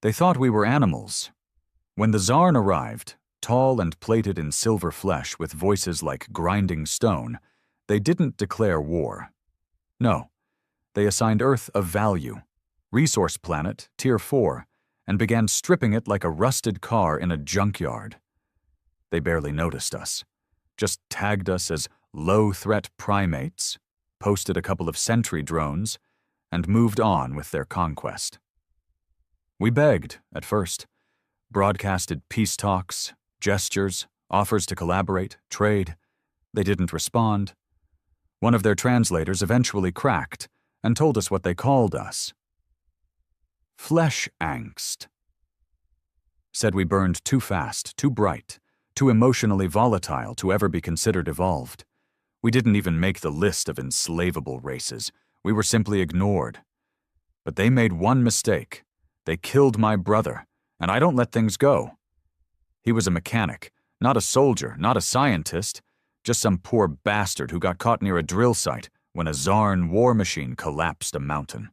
They thought we were animals. When the Tsarn arrived, tall and plated in silver flesh with voices like grinding stone, they didn't declare war. No, they assigned Earth a value, resource planet, Tier 4, and began stripping it like a rusted car in a junkyard. They barely noticed us, just tagged us as low-threat primates, posted a couple of sentry drones, and moved on with their conquest. We begged, at first, broadcasted peace talks, gestures, offers to collaborate, trade. They didn't respond. One of their translators eventually cracked and told us what they called us. Flesh angst. Said we burned too fast, too bright, too emotionally volatile to ever be considered evolved. We didn't even make the list of enslavable races. We were simply ignored. But they made one mistake. They killed my brother, and I don't let things go. He was a mechanic, not a soldier, not a scientist, just some poor bastard who got caught near a drill site when a Tsarn war machine collapsed a mountain.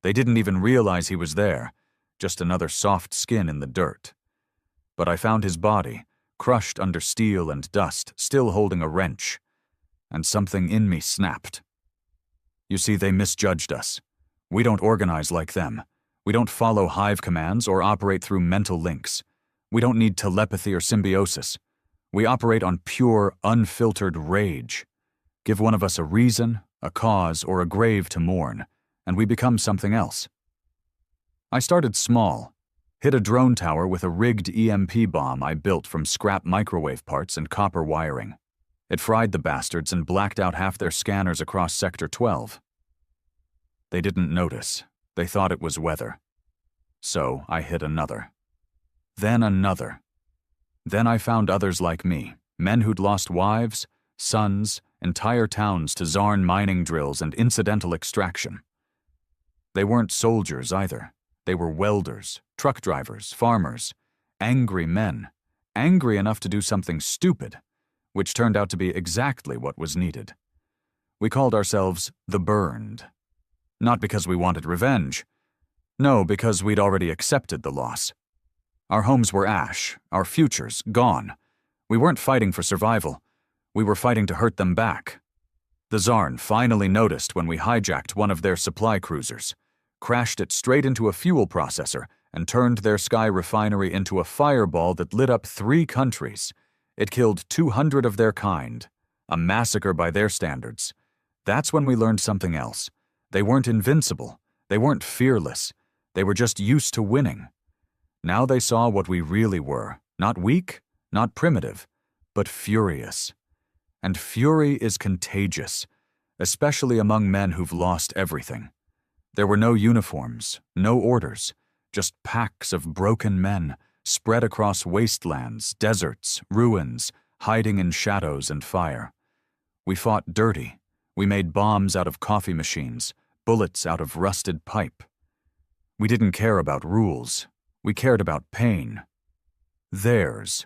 They didn't even realize he was there, just another soft skin in the dirt. But I found his body, crushed under steel and dust, still holding a wrench, and something in me snapped. You see, they misjudged us. We don't organize like them. We don't follow hive commands or operate through mental links. We don't need telepathy or symbiosis. We operate on pure, unfiltered rage. Give one of us a reason, a cause, or a grave to mourn, and we become something else. I started small, hit a drone tower with a rigged EMP bomb I built from scrap microwave parts and copper wiring. It fried the bastards and blacked out half their scanners across Sector 12. They didn't notice. They thought it was weather. So I hit another. Then another. Then I found others like me, men who'd lost wives, sons, entire towns to Tsarn mining drills and incidental extraction. They weren't soldiers either. They were welders, truck drivers, farmers, angry men, angry enough to do something stupid, which turned out to be exactly what was needed. We called ourselves the Burned. Not because we wanted revenge. No, because we'd already accepted the loss. Our homes were ash, our futures gone. We weren't fighting for survival. We were fighting to hurt them back. The Tsarn finally noticed when we hijacked one of their supply cruisers, crashed it straight into a fuel processor, and turned their sky refinery into a fireball that lit up 3 countries. It killed 200 of their kind, a massacre by their standards. That's when we learned something else. They weren't invincible. They weren't fearless. They were just used to winning. Now they saw what we really were, not weak, not primitive, but furious. And fury is contagious, especially among men who've lost everything. There were no uniforms, no orders, just packs of broken men spread across wastelands, deserts, ruins, hiding in shadows and fire. We fought dirty. We made bombs out of coffee machines, bullets out of rusted pipe. We didn't care about rules. We cared about pain. Theirs.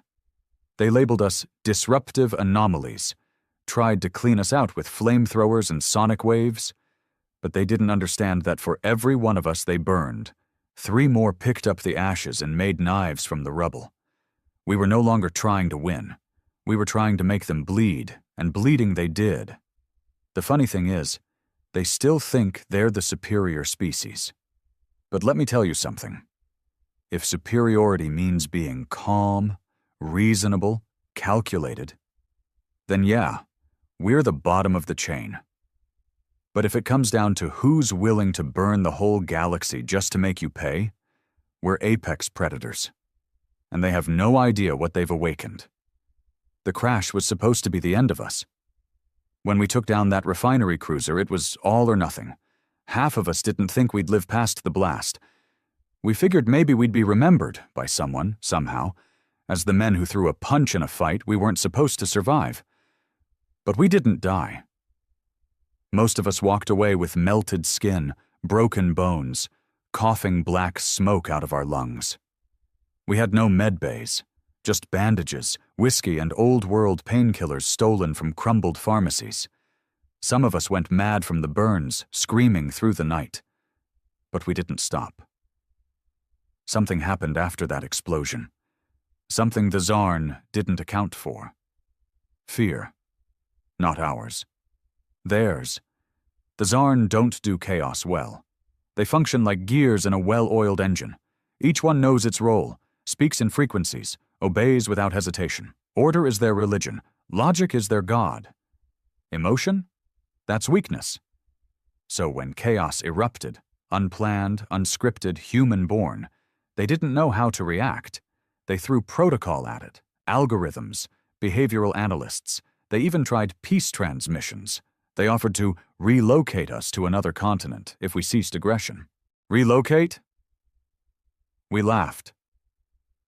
They labeled us disruptive anomalies, tried to clean us out with flamethrowers and sonic waves, but they didn't understand that for every one of us they burned, 3 more picked up the ashes and made knives from the rubble. We were no longer trying to win. We were trying to make them bleed, and bleeding they did. The funny thing is, they still think they're the superior species. But let me tell you something. If superiority means being calm, reasonable, calculated, then yeah, we're the bottom of the chain. But if it comes down to who's willing to burn the whole galaxy just to make you pay, we're apex predators. And they have no idea what they've awakened. The crash was supposed to be the end of us. When we took down that refinery cruiser, it was all or nothing. Half of us didn't think we'd live past the blast. We figured maybe we'd be remembered by someone, somehow, as the men who threw a punch in a fight we weren't supposed to survive. But we didn't die. Most of us walked away with melted skin, broken bones, coughing black smoke out of our lungs. We had no med bays, just bandages, whiskey, and old-world painkillers stolen from crumbled pharmacies. Some of us went mad from the burns, screaming through the night. But we didn't stop. Something happened after that explosion. Something the Zarn didn't account for. Fear. Not ours. Theirs. The Zarn don't do chaos well. They function like gears in a well-oiled engine. Each one knows its role, speaks in frequencies, obeys without hesitation. Order is their religion. Logic is their god. Emotion? That's weakness. So when chaos erupted, unplanned, unscripted, human-born, they didn't know how to react. They threw protocol at it, algorithms, behavioral analysts. They even tried peace transmissions. They offered to relocate us to another continent if we ceased aggression. Relocate? We laughed.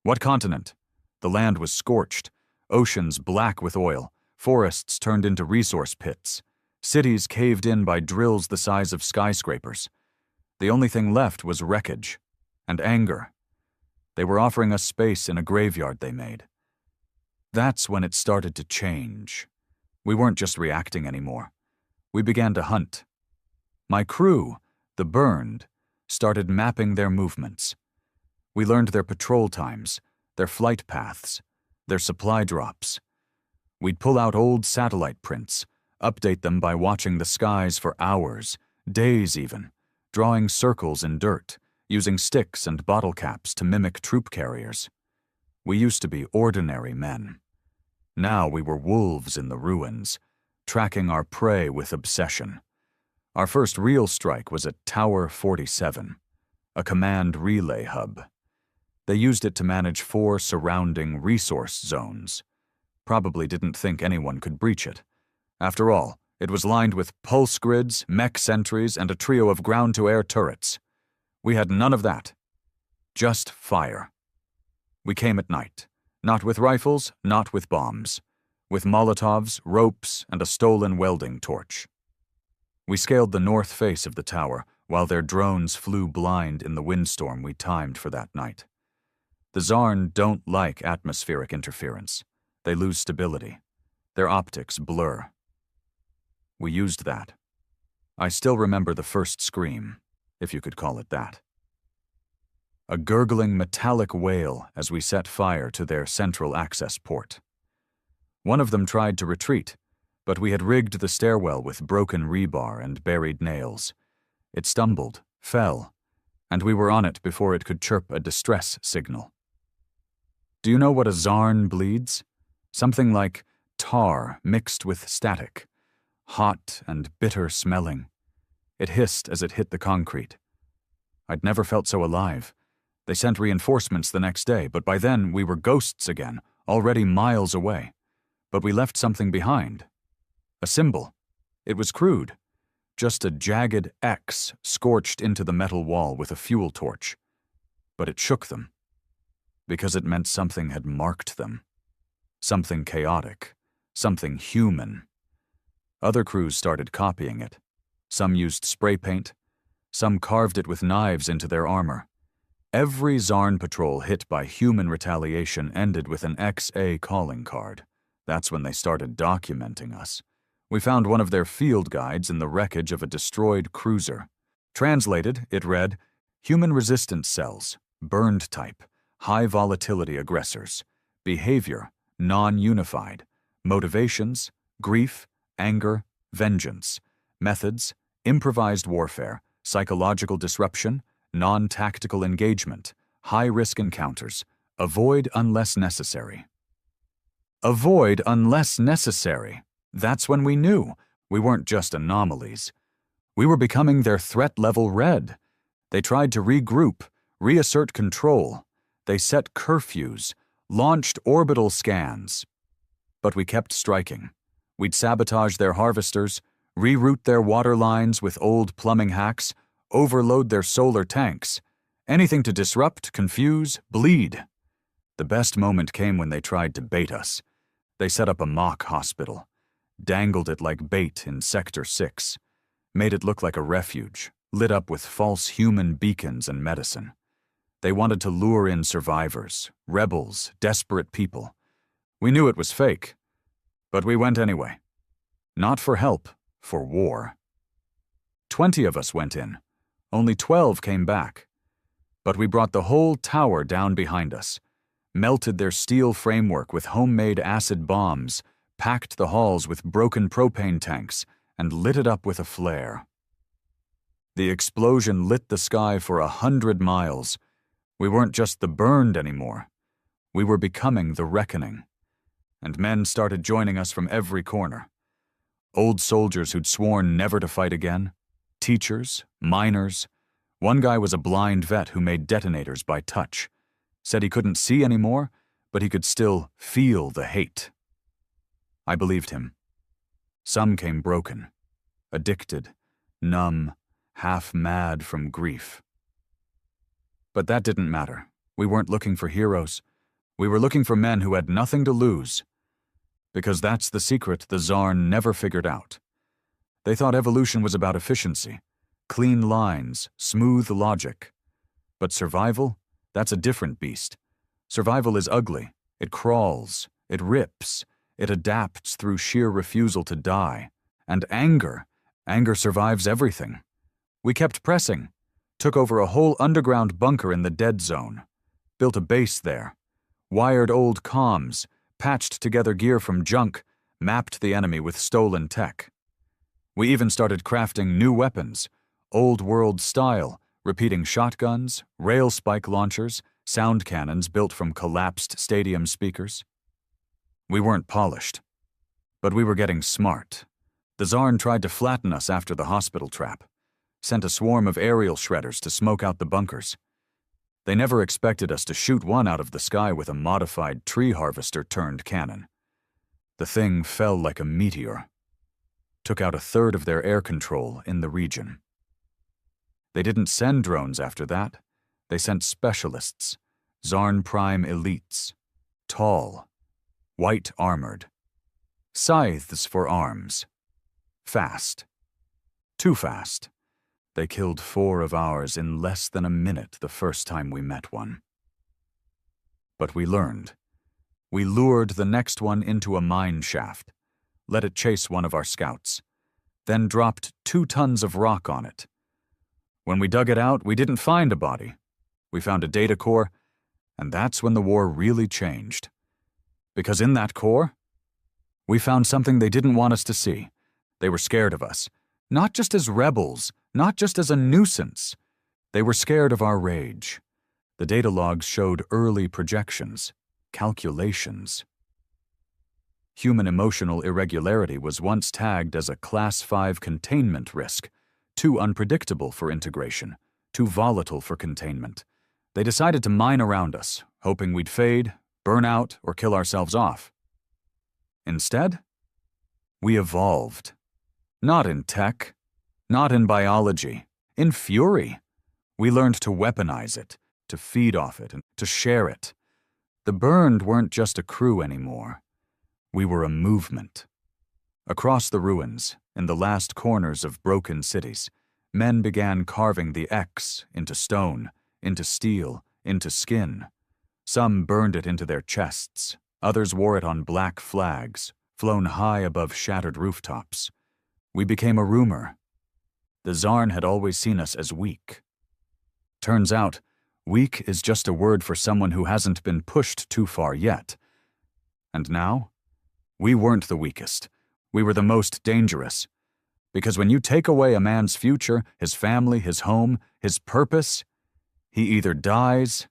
What continent? The land was scorched, oceans black with oil, forests turned into resource pits, cities caved in by drills the size of skyscrapers. The only thing left was wreckage and anger. They were offering us space in a graveyard they made. That's when it started to change. We weren't just reacting anymore. We began to hunt. My crew, the Burned, started mapping their movements. We learned their patrol times, their flight paths, their supply drops. We'd pull out old satellite prints, update them by watching the skies for hours, days even, drawing circles in dirt, using sticks and bottle caps to mimic troop carriers. We used to be ordinary men. Now we were wolves in the ruins, tracking our prey with obsession. Our first real strike was at Tower 47, a command relay hub. They used it to manage 4 surrounding resource zones. Probably didn't think anyone could breach it. After all, it was lined with pulse grids, mech sentries, and a trio of ground-to-air turrets. We had none of that. Just fire. We came at night, not with rifles, not with bombs, with Molotovs, ropes, and a stolen welding torch. We scaled the north face of the tower while their drones flew blind in the windstorm we timed for that night. The Zarn don't like atmospheric interference. They lose stability. Their optics blur. We used that. I still remember the first scream, if you could call it that. A gurgling metallic wail as we set fire to their central access port. One of them tried to retreat, but we had rigged the stairwell with broken rebar and buried nails. It stumbled, fell, and we were on it before it could chirp a distress signal. Do you know what a Zarn bleeds? Something like tar mixed with static, hot and bitter smelling. It hissed as it hit the concrete. I'd never felt so alive. They sent reinforcements the next day, but by then we were ghosts again, already miles away. But we left something behind. A symbol. It was crude. Just a jagged X scorched into the metal wall with a fuel torch. But it shook them. Because it meant something had marked them. Something chaotic. Something human. Other crews started copying it. Some used spray paint. Some carved it with knives into their armor. Every Zarn patrol hit by human retaliation ended with an XA calling card. That's when they started documenting us. We found one of their field guides in the wreckage of a destroyed cruiser. Translated, it read, Human resistance cells, burned type, high volatility aggressors, behavior, non-unified, motivations, grief, anger, vengeance, methods, improvised warfare, psychological disruption, non-tactical engagement, high-risk encounters, avoid unless necessary. Avoid unless necessary. That's when we knew we weren't just anomalies. We were becoming their threat level red. They tried to regroup, reassert control. They set curfews, launched orbital scans. But we kept striking. We'd sabotage their harvesters, reroute their water lines with old plumbing hacks, overload their solar tanks. Anything to disrupt, confuse, bleed. The best moment came when they tried to bait us. They set up a mock hospital, dangled it like bait in Sector 6, made it look like a refuge, lit up with false human beacons and medicine. They wanted to lure in survivors, rebels, desperate people. We knew it was fake, but we went anyway. Not for help, for war. 20 of us went in. Only 12 came back. But we brought the whole tower down behind us, melted their steel framework with homemade acid bombs, packed the halls with broken propane tanks, and lit it up with a flare. The explosion lit the sky for 100 miles. We weren't just the burned anymore. We were becoming the reckoning. And men started joining us from every corner. Old soldiers who'd sworn never to fight again, teachers, miners. One guy was a blind vet who made detonators by touch. Said he couldn't see anymore, but he could still feel the hate. I believed him. Some came broken, addicted, numb, half mad from grief. But that didn't matter. We weren't looking for heroes. We were looking for men who had nothing to lose. Because that's the secret the Zarn never figured out. They thought evolution was about efficiency, clean lines, smooth logic. But survival? That's a different beast. Survival is ugly. It crawls. It rips. It adapts through sheer refusal to die. And anger survives everything. We kept pressing, took over a whole underground bunker in the dead zone, built a base there, wired old comms, patched together gear from junk, mapped the enemy with stolen tech. We even started crafting new weapons, old world style, repeating shotguns, rail spike launchers, sound cannons built from collapsed stadium speakers. We weren't polished, but we were getting smart. The Zarn tried to flatten us after the hospital trap, sent a swarm of aerial shredders to smoke out the bunkers. They never expected us to shoot one out of the sky with a modified tree harvester-turned cannon. The thing fell like a meteor, took out 1/3 of their air control in the region. They didn't send drones after that. They sent specialists, Zarn Prime elites, tall, white-armored, scythes for arms, fast, too fast. They killed 4 of ours in less than a minute the first time we met one. But we learned. We lured the next one into a mine shaft, let it chase one of our scouts, then dropped 2 tons of rock on it. When we dug it out, we didn't find a body. We found a data core, and that's when the war really changed. Because in that core, we found something they didn't want us to see. They were scared of us, not just as rebels, not just as a nuisance. They were scared of our rage. The data logs showed early projections, calculations. Human emotional irregularity was once tagged as a Class 5 containment risk, too unpredictable for integration, too volatile for containment. They decided to mine around us, hoping we'd fade, burn out, or kill ourselves off. Instead, we evolved. Not in tech, not in biology, in fury. We learned to weaponize it, to feed off it, and to share it. The burned weren't just a crew anymore. We were a movement. Across the ruins, in the last corners of broken cities, men began carving the X into stone, into steel, into skin. Some burned it into their chests. Others wore it on black flags, flown high above shattered rooftops. We became a rumor. The Zarn had always seen us as weak. Turns out, weak is just a word for someone who hasn't been pushed too far yet. And now, we weren't the weakest. We were the most dangerous. Because when you take away a man's future, his family, his home, his purpose, he either dies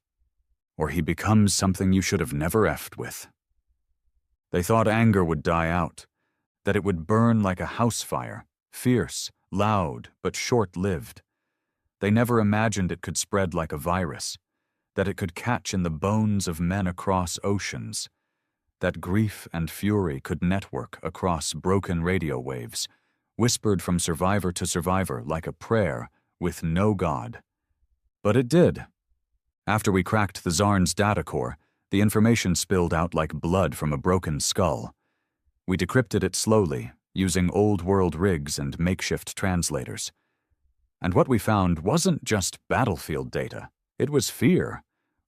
or he becomes something you should have never effed with. They thought anger would die out, that it would burn like a house fire, fierce, loud, but short-lived. They never imagined it could spread like a virus, that it could catch in the bones of men across oceans, that grief and fury could network across broken radio waves, whispered from survivor to survivor like a prayer with no God. But it did. After we cracked the Zarn's data core, the information spilled out like blood from a broken skull. We decrypted it slowly, using old-world rigs and makeshift translators. And what we found wasn't just battlefield data. It was fear.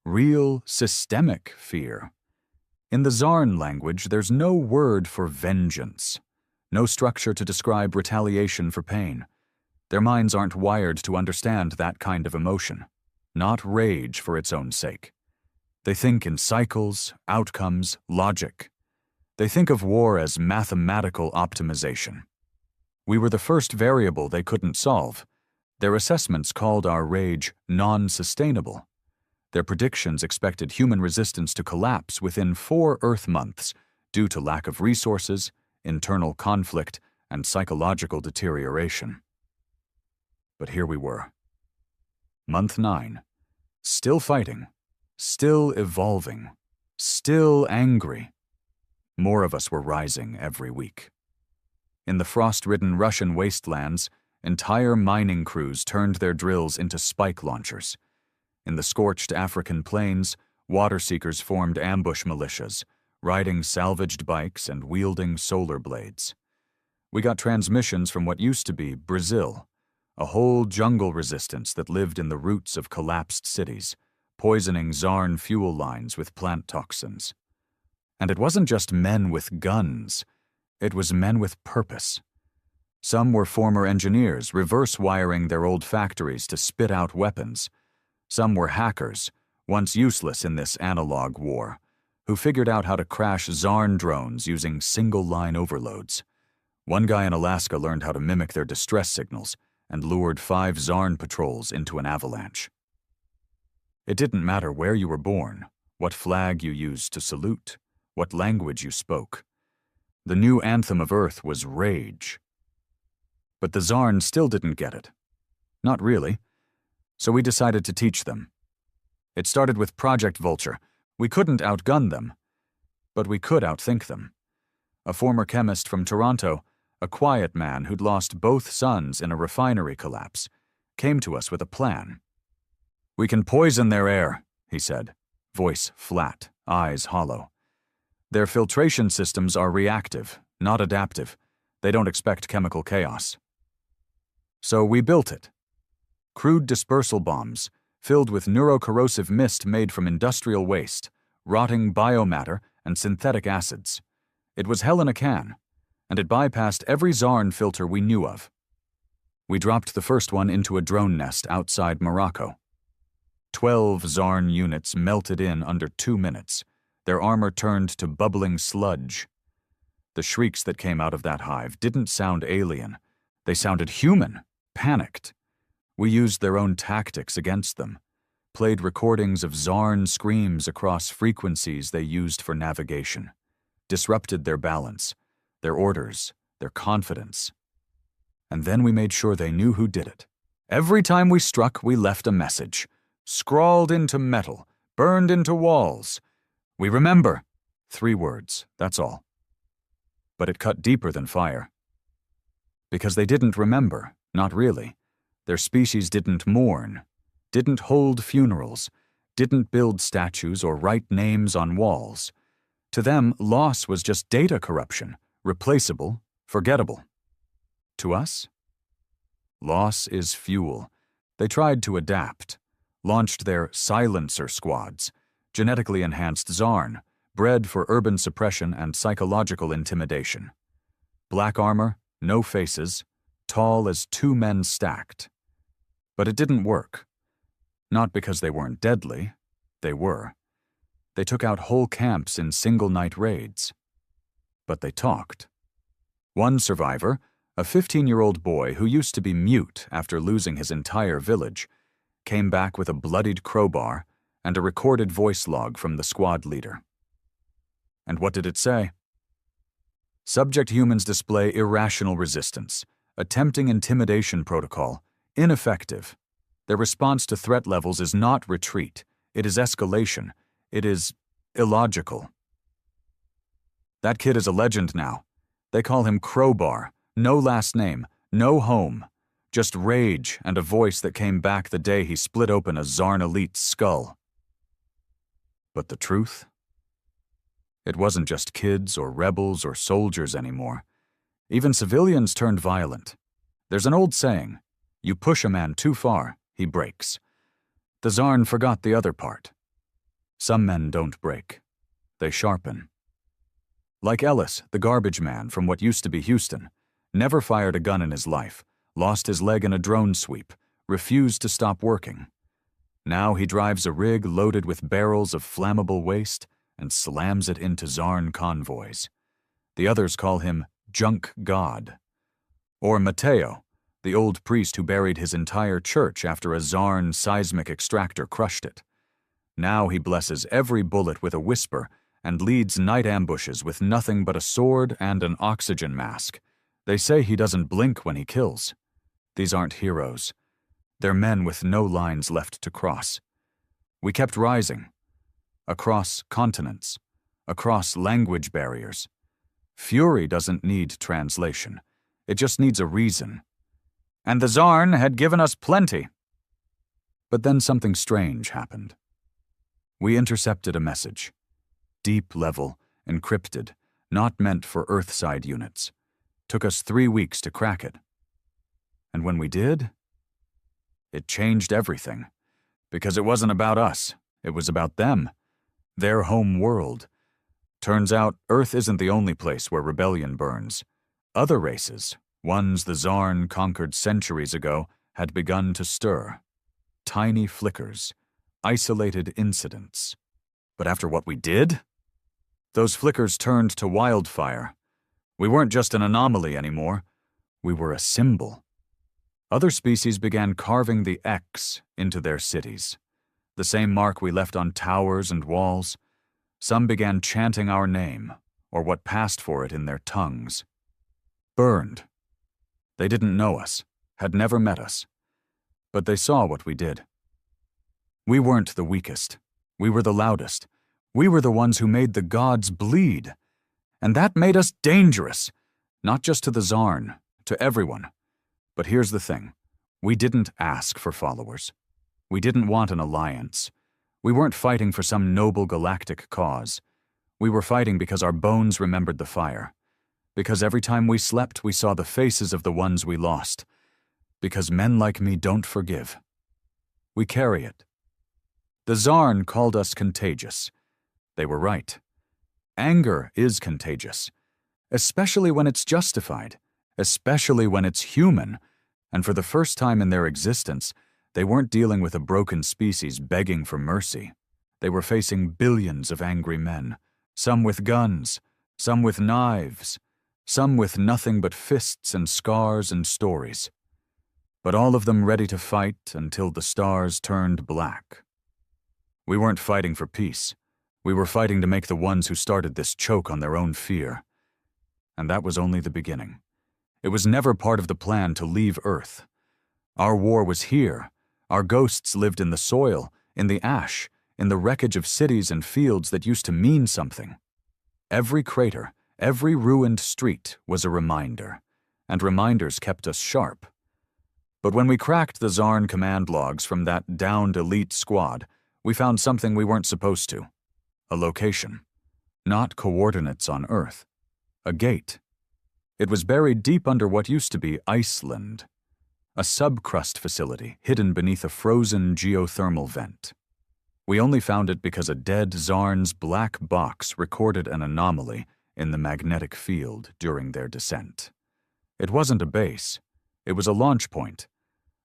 Real, systemic fear. In the Zarn language, there's no word for vengeance. No structure to describe retaliation for pain. Their minds aren't wired to understand that kind of emotion. not rage for its own sake. They think in cycles, outcomes, logic. They think of war as mathematical optimization. We were the first variable they couldn't solve. Their assessments called our rage non-sustainable. Their predictions expected human resistance to collapse within 4 Earth months due to lack of resources, internal conflict, and psychological deterioration. But here we were. Month 9. Still fighting. Still evolving. Still angry. More of us were rising every week. In the frost-ridden Russian wastelands, entire mining crews turned their drills into spike launchers. In the scorched African plains, water-seekers formed ambush militias, riding salvaged bikes and wielding solar blades. We got transmissions from what used to be Brazil, a whole jungle resistance that lived in the roots of collapsed cities, poisoning Zarn fuel lines with plant toxins. And it wasn't just men with guns, it was men with purpose. Some were former engineers, reverse-wiring their old factories to spit out weapons. Some were hackers, once useless in this analog war, who figured out how to crash Zarn drones using single-line overloads. One guy in Alaska learned how to mimic their distress signals and lured 5 Zarn patrols into an avalanche. It didn't matter where you were born, what flag you used to salute, what language you spoke. The new anthem of Earth was rage. But the Zarn still didn't get it. Not really. So we decided to teach them. It started with Project Vulture. We couldn't outgun them, but we could outthink them. A former chemist from Toronto, a quiet man who'd lost both sons in a refinery collapse, came to us with a plan. "We can poison their air," he said, voice flat, eyes hollow. "Their filtration systems are reactive, not adaptive. They don't expect chemical chaos." So we built it. Crude dispersal bombs, filled with neurocorrosive mist made from industrial waste, rotting biomatter, and synthetic acids. It was hell in a can, and it bypassed every Zarn filter we knew of. We dropped the first one into a drone nest outside Morocco. 12 Zarn units melted in under 2 minutes, their armor turned to bubbling sludge. The shrieks that came out of that hive didn't sound alien. They sounded human, panicked. We used their own tactics against them, played recordings of Zarn screams across frequencies they used for navigation, disrupted their balance, their orders, their confidence. And then we made sure they knew who did it. Every time we struck, we left a message, scrawled into metal, burned into walls. "We remember." 3 words, that's all. But it cut deeper than fire. Because they didn't remember, not really. Their species didn't mourn, didn't hold funerals, didn't build statues or write names on walls. To them, loss was just data corruption, replaceable, forgettable. To us? Loss is fuel. They tried to adapt, launched their silencer squads, genetically enhanced Zarn, bred for urban suppression and psychological intimidation. Black armor, no faces, tall as 2 men stacked. But it didn't work. Not because they weren't deadly. They were. They took out whole camps in single-night raids. But they talked. One survivor, a 15-year-old boy who used to be mute after losing his entire village, came back with a bloodied crowbar and a recorded voice log from the squad leader. And what did it say? "Subject humans display irrational resistance, attempting intimidation protocol, ineffective. Their response to threat levels is not retreat, it is escalation, it is illogical." That kid is a legend now. They call him Crowbar, no last name, no home, just rage and a voice that came back the day he split open a Zarn elite's skull. But the truth? It wasn't just kids or rebels or soldiers anymore. Even civilians turned violent. There's an old saying, you push a man too far, he breaks. The Zarn forgot the other part. Some men don't break. They sharpen. Like Ellis, the garbage man from what used to be Houston, never fired a gun in his life, lost his leg in a drone sweep, refused to stop working. Now he drives a rig loaded with barrels of flammable waste and slams it into Zarn convoys. The others call him Junk God. Or Mateo, the old priest who buried his entire church after a Zarn seismic extractor crushed it. Now he blesses every bullet with a whisper and leads night ambushes with nothing but a sword and an oxygen mask. They say he doesn't blink when he kills. These aren't heroes. They're men with no lines left to cross. We kept rising. Across continents. Across language barriers. Fury doesn't need translation. It just needs a reason. And the Zarn had given us plenty. But then something strange happened. We intercepted a message. Deep level, encrypted, not meant for Earthside units. Took us 3 weeks to crack it. And when we did, it changed everything. Because it wasn't about us. It was about them. Their home world. Turns out Earth isn't the only place where rebellion burns. Other races, ones the Zarn conquered centuries ago, had begun to stir. Tiny flickers. Isolated incidents. But after what we did? Those flickers turned to wildfire. We weren't just an anomaly anymore. We were a symbol. Other species began carving the X into their cities. The same mark we left on towers and walls. Some began chanting our name, or what passed for it in their tongues. Burned. They didn't know us, had never met us. But they saw what we did. We weren't the weakest. We were the loudest. We were the ones who made the gods bleed. And that made us dangerous. Not just to the Zarn, to everyone. But here's the thing. We didn't ask for followers. We didn't want an alliance. We weren't fighting for some noble galactic cause. We were fighting because our bones remembered the fire. Because every time we slept, we saw the faces of the ones we lost. Because men like me don't forgive. We carry it. The Zarn called us contagious. They were right. Anger is contagious. Especially when it's justified. Especially when it's human. And for the first time in their existence, they weren't dealing with a broken species begging for mercy. They were facing billions of angry men. Some with guns. Some with knives. Some with nothing but fists and scars and stories. But all of them ready to fight until the stars turned black. We weren't fighting for peace. We were fighting to make the ones who started this choke on their own fear. And that was only the beginning. It was never part of the plan to leave Earth. Our war was here. Our ghosts lived in the soil, in the ash, in the wreckage of cities and fields that used to mean something. Every crater, every ruined street was a reminder, and reminders kept us sharp. But when we cracked the Zarn command logs from that downed elite squad, we found something we weren't supposed to. A location. Not coordinates on Earth. A gate. It was buried deep under what used to be Iceland. A subcrust facility hidden beneath a frozen geothermal vent. We only found it because a dead Zarn's black box recorded an anomaly in the magnetic field during their descent. It wasn't a base. It was a launch point.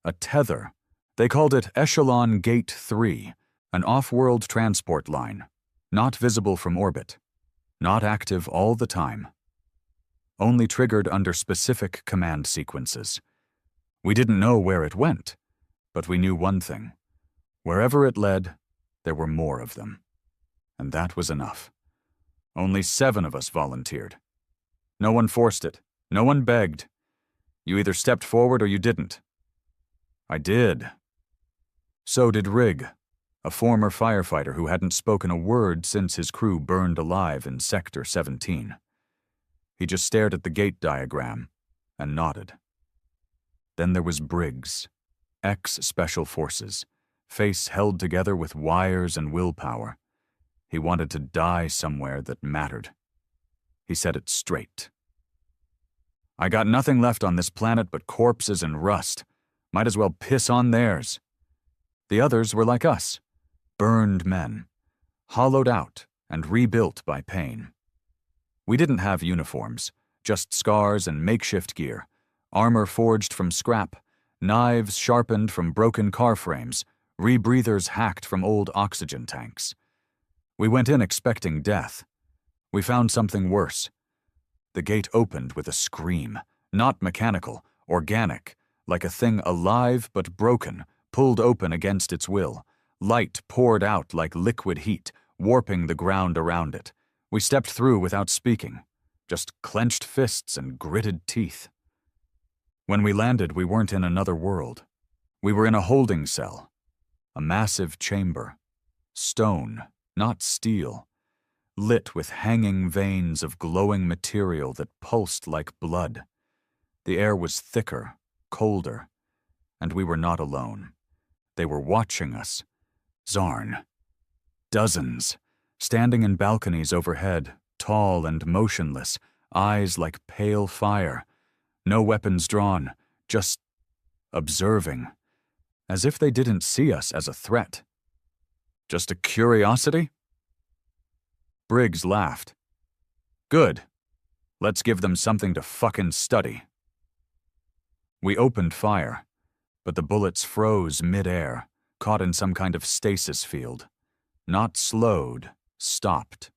A tether. They called it Echelon Gate 3, an off-world transport line. Not visible from orbit. Not active all the time. Only triggered under specific command sequences. We didn't know where it went, but we knew one thing. Wherever it led, there were more of them. And that was enough. Only 7 of us volunteered. No one forced it. No one begged. You either stepped forward or you didn't. I did. So did Rig, a former firefighter who hadn't spoken a word since his crew burned alive in Sector 17. He just stared at the gate diagram and nodded. Then there was Briggs, ex-Special Forces, face held together with wires and willpower. He wanted to die somewhere that mattered. He said it straight. I got nothing left on this planet but corpses and rust. Might as well piss on theirs. The others were like us, burned men, hollowed out and rebuilt by pain. We didn't have uniforms, just scars and makeshift gear, armor forged from scrap, knives sharpened from broken car frames, rebreathers hacked from old oxygen tanks. We went in expecting death. We found something worse. The gate opened with a scream, not mechanical, organic, like a thing alive but broken, pulled open against its will. Light poured out like liquid heat, warping the ground around it. We stepped through without speaking, just clenched fists and gritted teeth. When we landed, we weren't in another world. We were in a holding cell, a massive chamber, stone, not steel, lit with hanging veins of glowing material that pulsed like blood. The air was thicker, colder, and we were not alone. They were watching us. Zarn. Dozens, standing in balconies overhead, tall and motionless, eyes like pale fire. No weapons drawn, just observing, as if they didn't see us as a threat. Just a curiosity? Briggs laughed. Good. Let's give them something to fucking study. We opened fire, but the bullets froze mid-air, caught in some kind of stasis field. Not slowed, stopped,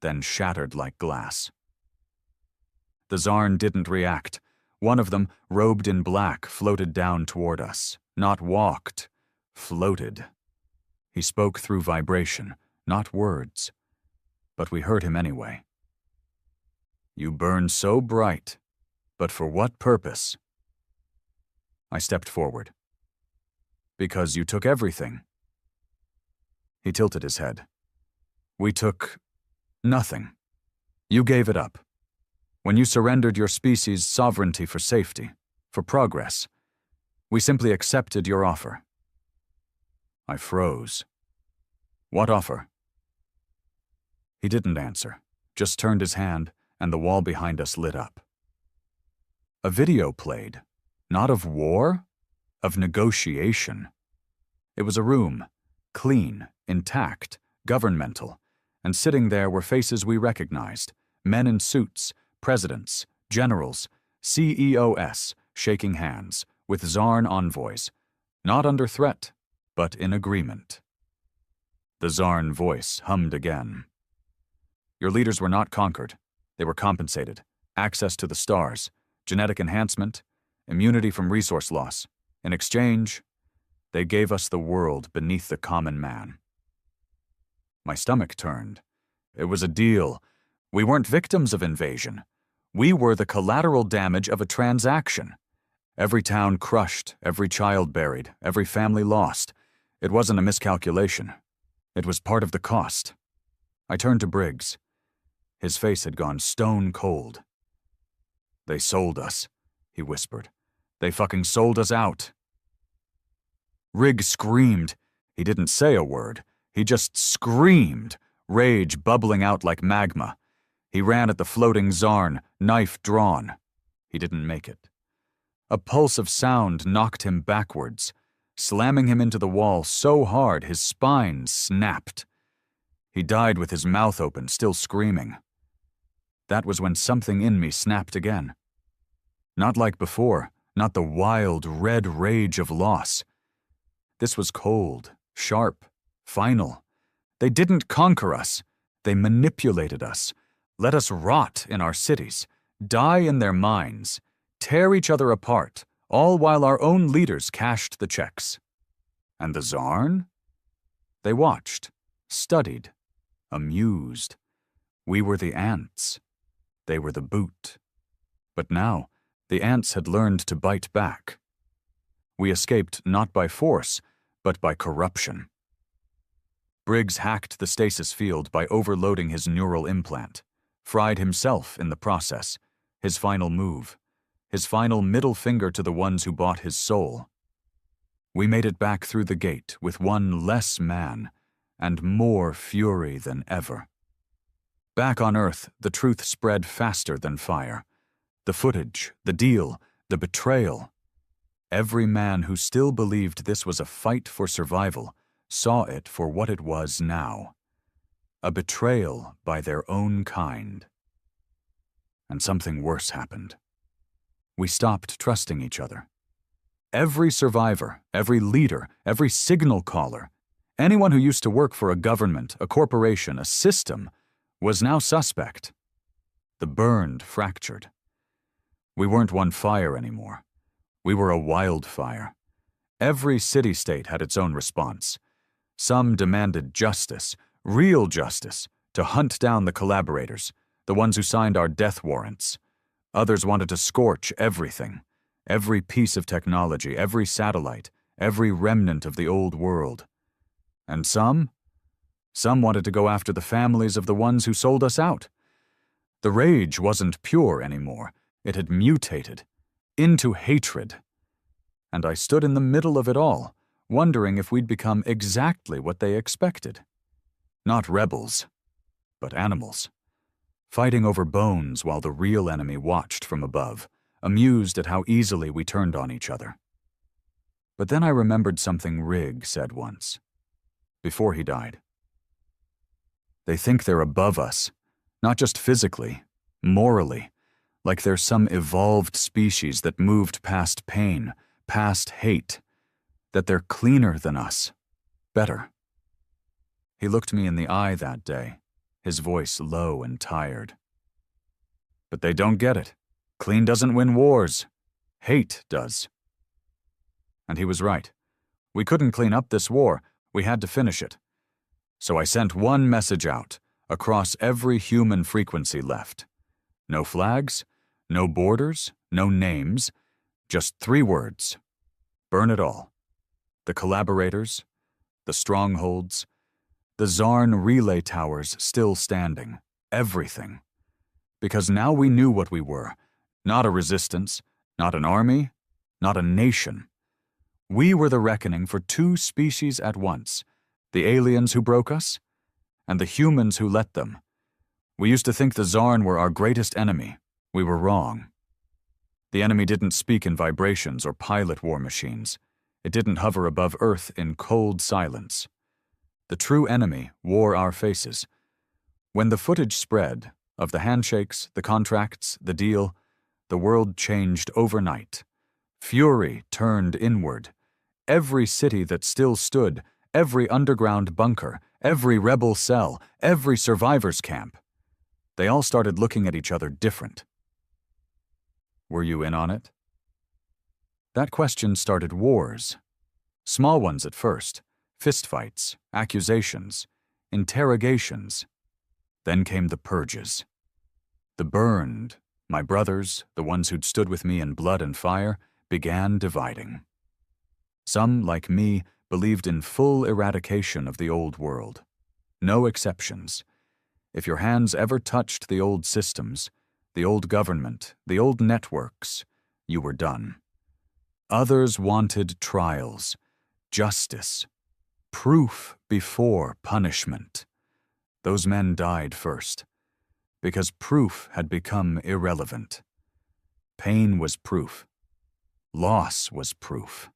then shattered like glass. The Zarn didn't react. One of them, robed in black, floated down toward us. Not walked, floated. He spoke through vibration, not words. But we heard him anyway. You burn so bright, but for what purpose? I stepped forward. Because you took everything. He tilted his head. We took nothing. You gave it up. When you surrendered your species' sovereignty for safety, for progress, we simply accepted your offer. I froze. What offer? He didn't answer, just turned his hand, and the wall behind us lit up. A video played, not of war, of negotiation. It was a room, clean, intact, governmental, and sitting there were faces we recognized, men in suits, presidents, generals, CEOs, shaking hands, with Zarn envoys, not under threat, but in agreement. The Zarn voice hummed again. Your leaders were not conquered. They were compensated. Access to the stars, genetic enhancement, immunity from resource loss. In exchange, they gave us the world beneath the common man. My stomach turned. It was a deal. We weren't victims of invasion. We were the collateral damage of a transaction. Every town crushed, every child buried, every family lost. It wasn't a miscalculation. It was part of the cost. I turned to Briggs. His face had gone stone cold. They sold us, he whispered. They fucking sold us out. Rig screamed. He didn't say a word. He just screamed, rage bubbling out like magma. He ran at the floating Zarn, knife drawn. He didn't make it. A pulse of sound knocked him backwards, slamming him into the wall so hard his spine snapped. He died with his mouth open, still screaming. That was when something in me snapped again. Not like before, not the wild, red rage of loss. This was cold, sharp, final. They didn't conquer us. They manipulated us, let us rot in our cities, die in their minds, tear each other apart, all while our own leaders cashed the checks. And the Zarn? They watched, studied, amused. We were the ants. They were the boot. But now, the ants had learned to bite back. We escaped not by force, but by corruption. Briggs hacked the stasis field by overloading his neural implant, fried himself in the process, his final move, his final middle finger to the ones who bought his soul. We made it back through the gate with one less man and more fury than ever. Back on Earth, the truth spread faster than fire. The footage, the deal, the betrayal. Every man who still believed this was a fight for survival saw it for what it was now. A betrayal by their own kind. And something worse happened. We stopped trusting each other. Every survivor, every leader, every signal caller, anyone who used to work for a government, a corporation, a system, was now suspect. The burned fractured. We weren't one fire anymore. We were a wildfire. Every city-state had its own response. Some demanded justice, real justice, to hunt down the collaborators, the ones who signed our death warrants. Others wanted to scorch everything, every piece of technology, every satellite, every remnant of the old world. And some wanted to go after the families of the ones who sold us out. The rage wasn't pure anymore. It had mutated into hatred. And I stood in the middle of it all, wondering if we'd become exactly what they expected. Not rebels, but animals. Fighting over bones while the real enemy watched from above, amused at how easily we turned on each other. But then I remembered something Rig said once, before he died. They think they're above us, not just physically, morally, like they're some evolved species that moved past pain, past hate, that they're cleaner than us, better. He looked me in the eye that day, his voice low and tired. But they don't get it. Clean doesn't win wars. Hate does. And he was right. We couldn't clean up this war. We had to finish it. So I sent one message out, across every human frequency left. No flags, no borders, no names, just 3 words. Burn it all. The collaborators, the strongholds, the Zarn relay towers still standing, everything. Because now we knew what we were, not a resistance, not an army, not a nation. We were the reckoning for 2 species at once, the aliens who broke us, and the humans who let them. We used to think the Zarn were our greatest enemy. We were wrong. The enemy didn't speak in vibrations or pilot war machines. It didn't hover above Earth in cold silence. The true enemy wore our faces. When the footage spread, of the handshakes, the contracts, the deal, the world changed overnight. Fury turned inward. Every city that still stood, every underground bunker, every rebel cell, every survivor's camp, they all started looking at each other different. Were you in on it? That question started wars. Small ones at first, fistfights, accusations, interrogations. Then came the purges. The burned, my brothers, the ones who'd stood with me in blood and fire, began dividing. Some, like me, believed in full eradication of the old world. No exceptions. If your hands ever touched the old systems, the old government, the old networks, you were done. Others wanted trials, justice, proof before punishment. Those men died first, because proof had become irrelevant. Pain was proof. Loss was proof.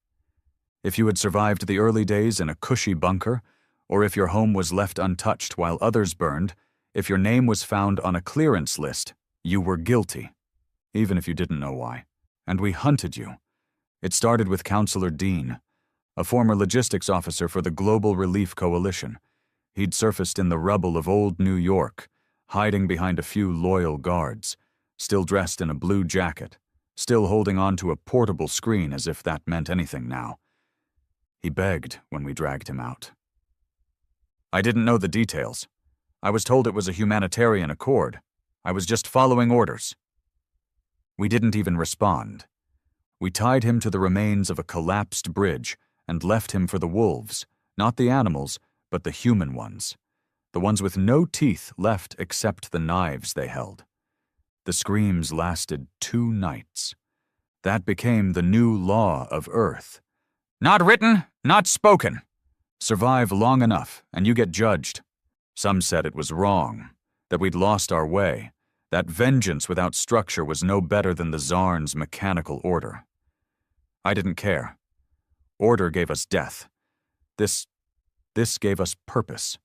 If you had survived the early days in a cushy bunker, or if your home was left untouched while others burned, if your name was found on a clearance list, you were guilty, even if you didn't know why. And we hunted you. It started with Counselor Dean, a former logistics officer for the Global Relief Coalition. He'd surfaced in the rubble of old New York, hiding behind a few loyal guards, still dressed in a blue jacket, still holding on to a portable screen as if that meant anything now. He begged when we dragged him out. I didn't know the details. I was told it was a humanitarian accord. I was just following orders. We didn't even respond. We tied him to the remains of a collapsed bridge and left him for the wolves, not the animals, but the human ones, the ones with no teeth left except the knives they held. The screams lasted 2 nights. That became the new law of Earth. Not written, not spoken. Survive long enough, and you get judged. Some said it was wrong, that we'd lost our way, that vengeance without structure was no better than the Zarn's mechanical order. I didn't care. Order gave us death. This gave us purpose.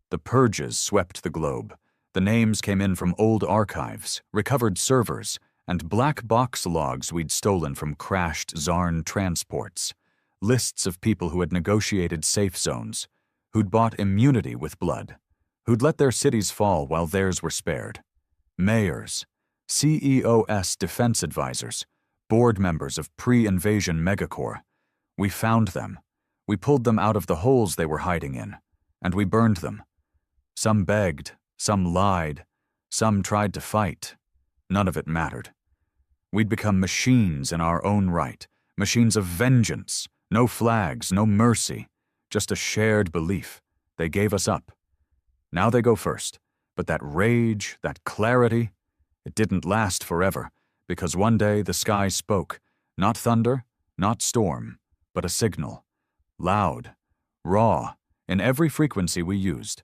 The purges swept the globe. The names came in from old archives, recovered servers, and black box logs we'd stolen from crashed Zarn transports, lists of people who had negotiated safe zones, who'd bought immunity with blood, who'd let their cities fall while theirs were spared, mayors, CEOS defense advisors, board members of pre-invasion megacorps. We found them. We pulled them out of the holes they were hiding in, and we burned them. Some begged, some lied, some tried to fight. None of it mattered. We'd become machines in our own right, machines of vengeance, no flags, no mercy, just a shared belief. They gave us up. Now they go first, but that rage, that clarity, it didn't last forever, because one day the sky spoke, not thunder, not storm, but a signal, loud, raw, in every frequency we used.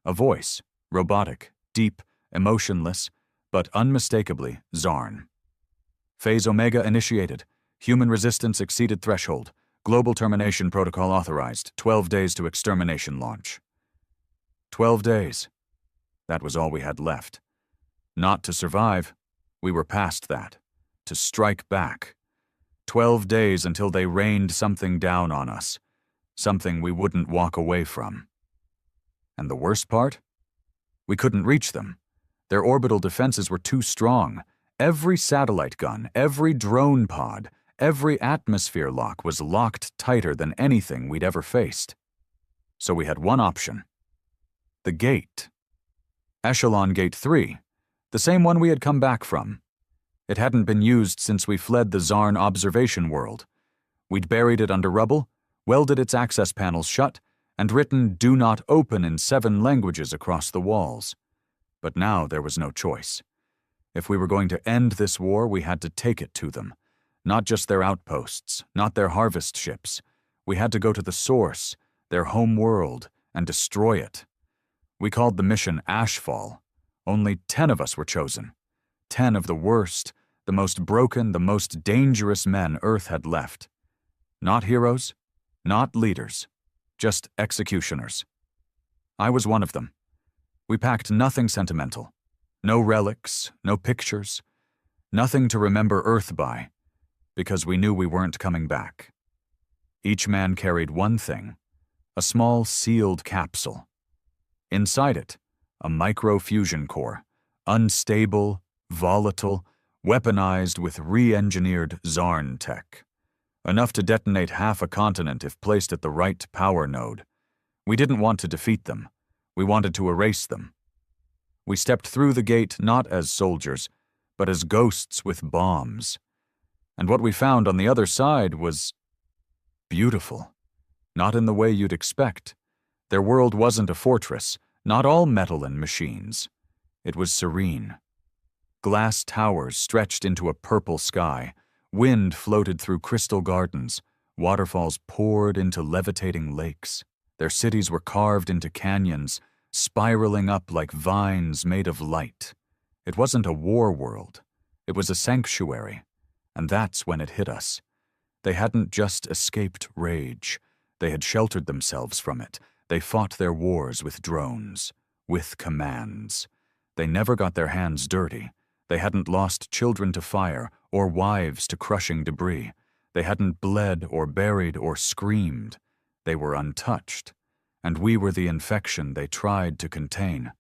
A voice, robotic, deep, emotionless, but unmistakably Zarn. Phase Omega initiated. Human resistance exceeded threshold. Global termination protocol authorized. 12 days to extermination launch. 12 days. That was all we had left. Not to survive. We were past that. To strike back. 12 days until they rained something down on us. Something we wouldn't walk away from. And the worst part? We couldn't reach them. Their orbital defenses were too strong. Every satellite gun, every drone pod, every atmosphere lock was locked tighter than anything we'd ever faced. So we had one option. The gate. Echelon Gate 3, the same one we had come back from. It hadn't been used since we fled the Zarn observation world. We'd buried it under rubble, welded its access panels shut, and written "Do not open" in 7 languages across the walls. But now there was no choice. If we were going to end this war, we had to take it to them. Not just their outposts, not their harvest ships. We had to go to the source, their home world, and destroy it. We called the mission Ashfall. Only 10 of us were chosen. 10 of the worst, the most broken, the most dangerous men Earth had left. Not heroes, not leaders, just executioners. I was one of them. We packed nothing sentimental. No relics, no pictures, nothing to remember Earth by, because we knew we weren't coming back. Each man carried one thing, a small sealed capsule. Inside it, a micro-fusion core, unstable, volatile, weaponized with re-engineered Zarn tech. Enough to detonate half a continent if placed at the right power node. We didn't want to defeat them. We wanted to erase them. We stepped through the gate not as soldiers, but as ghosts with bombs. And what we found on the other side was beautiful. Not in the way you'd expect. Their world wasn't a fortress, not all metal and machines. It was serene. Glass towers stretched into a purple sky. Wind floated through crystal gardens. Waterfalls poured into levitating lakes. Their cities were carved into canyons, spiraling up like vines made of light. It wasn't a war world. It was a sanctuary. And that's when it hit us. They hadn't just escaped rage. They had sheltered themselves from it. They fought their wars with drones, with commands. They never got their hands dirty. They hadn't lost children to fire or wives to crushing debris. They hadn't bled or buried or screamed. They were untouched. And we were the infection they tried to contain.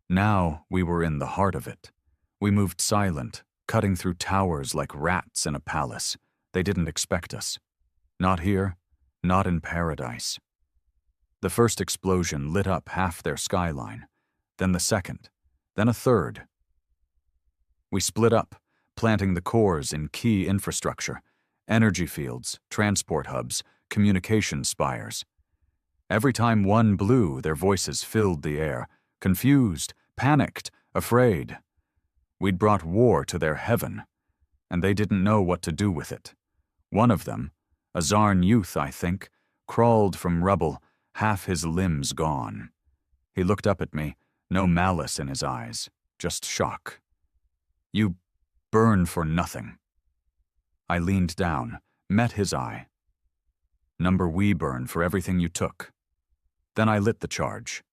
Now we were in the heart of it. We moved silent, cutting through towers like rats in a palace. They didn't expect us. Not here, not in paradise. The first explosion lit up half their skyline, then the second, then a third. We split up, planting the cores in key infrastructure, energy fields, transport hubs, communication spires. Every time one blew, their voices filled the air, confused, panicked, afraid. We'd brought war to their heaven, and they didn't know what to do with it. One of them, a Zarn youth, I think, crawled from rubble, half his limbs gone. He looked up at me, no malice in his eyes, just shock. "You burn for nothing." I leaned down, met his eye. "Number we burn for everything you took." Then I lit the charge.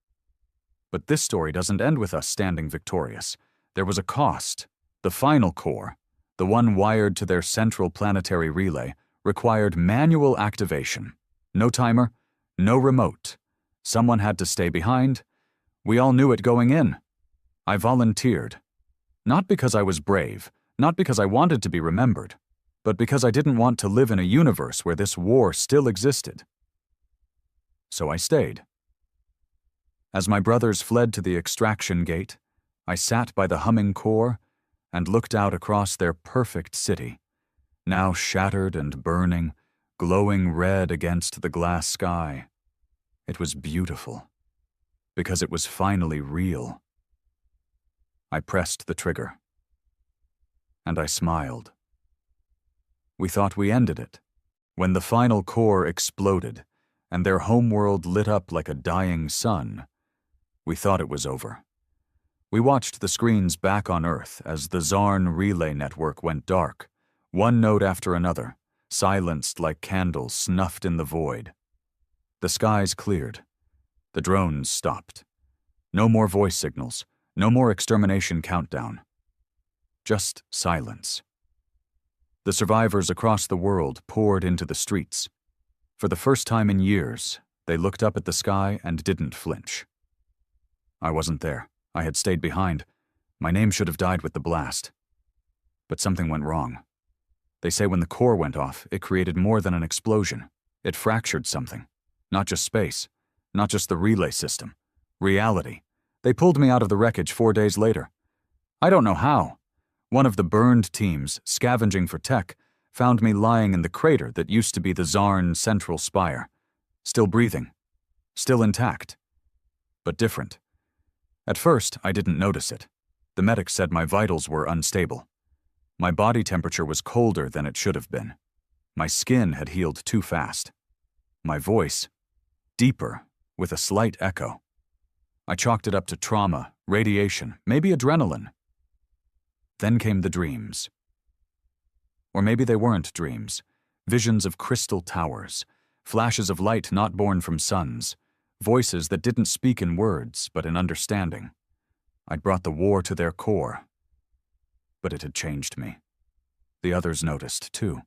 But this story doesn't end with us standing victorious. There was a cost, the final core, the one wired to their central planetary relay, required manual activation. No timer, no remote. Someone had to stay behind. We all knew it going in. I volunteered. Not because I was brave, not because I wanted to be remembered, but because I didn't want to live in a universe where this war still existed. So I stayed. As my brothers fled to the extraction gate, I sat by the humming core and looked out across their perfect city, now shattered and burning, glowing red against the glass sky. It was beautiful, because it was finally real. I pressed the trigger, and I smiled. We thought we ended it, when the final core exploded and their homeworld lit up like a dying sun. We thought it was over. We watched the screens back on Earth as the Zarn relay network went dark, one node after another, silenced like candles snuffed in the void. The skies cleared. The drones stopped. No more voice signals, no more extermination countdown. Just silence. The survivors across the world poured into the streets. For the first time in years, they looked up at the sky and didn't flinch. I wasn't there. I had stayed behind. My name should have died with the blast. But something went wrong. They say when the core went off, it created more than an explosion. It fractured something. Not just space. Not just the relay system. Reality. They pulled me out of the wreckage 4 days later. I don't know how. One of the burned teams, scavenging for tech, found me lying in the crater that used to be the Zarn central spire. Still breathing. Still intact. But different. At first, I didn't notice it. The medics said my vitals were unstable. My body temperature was colder than it should have been. My skin had healed too fast. My voice, deeper, with a slight echo. I chalked it up to trauma, radiation, maybe adrenaline. Then came the dreams. Or maybe they weren't dreams. Visions of crystal towers, flashes of light not born from suns, voices that didn't speak in words, but in understanding. I'd brought the war to their core. But it had changed me. The others noticed, too.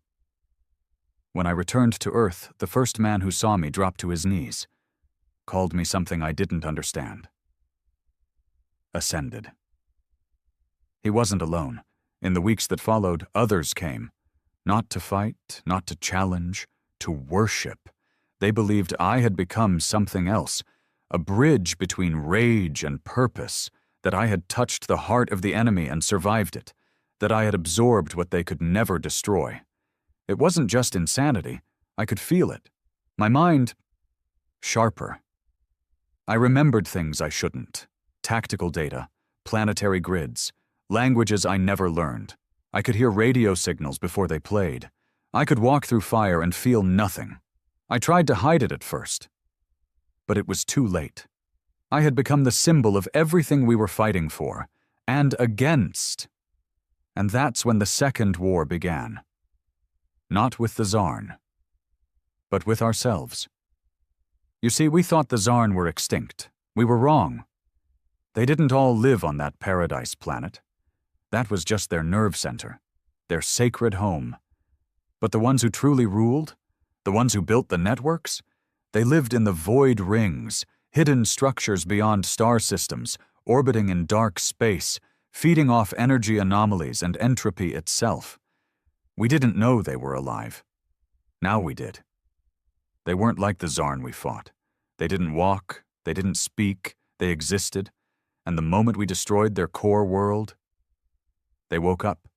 When I returned to Earth, the first man who saw me dropped to his knees, called me something I didn't understand. Ascended. He wasn't alone. In the weeks that followed, others came. Not to fight, not to challenge, to worship. They believed I had become something else, a bridge between rage and purpose, that I had touched the heart of the enemy and survived it, that I had absorbed what they could never destroy. It wasn't just insanity. I could feel it. My mind, sharper. I remembered things I shouldn't. Tactical data, planetary grids, languages I never learned. I could hear radio signals before they played. I could walk through fire and feel nothing. I tried to hide it at first. But it was too late. I had become the symbol of everything we were fighting for, and against. And that's when the Second War began. Not with the Zarn, but with ourselves. You see, we thought the Zarn were extinct. We were wrong. They didn't all live on that paradise planet. That was just their nerve center, their sacred home. But the ones who truly ruled, the ones who built the networks, they lived in the void rings, hidden structures beyond star systems, orbiting in dark space, feeding off energy anomalies and entropy itself. We didn't know they were alive. Now we did. They weren't like the Zarn we fought. They didn't walk, they didn't speak, they existed, and the moment we destroyed their core world, they woke up.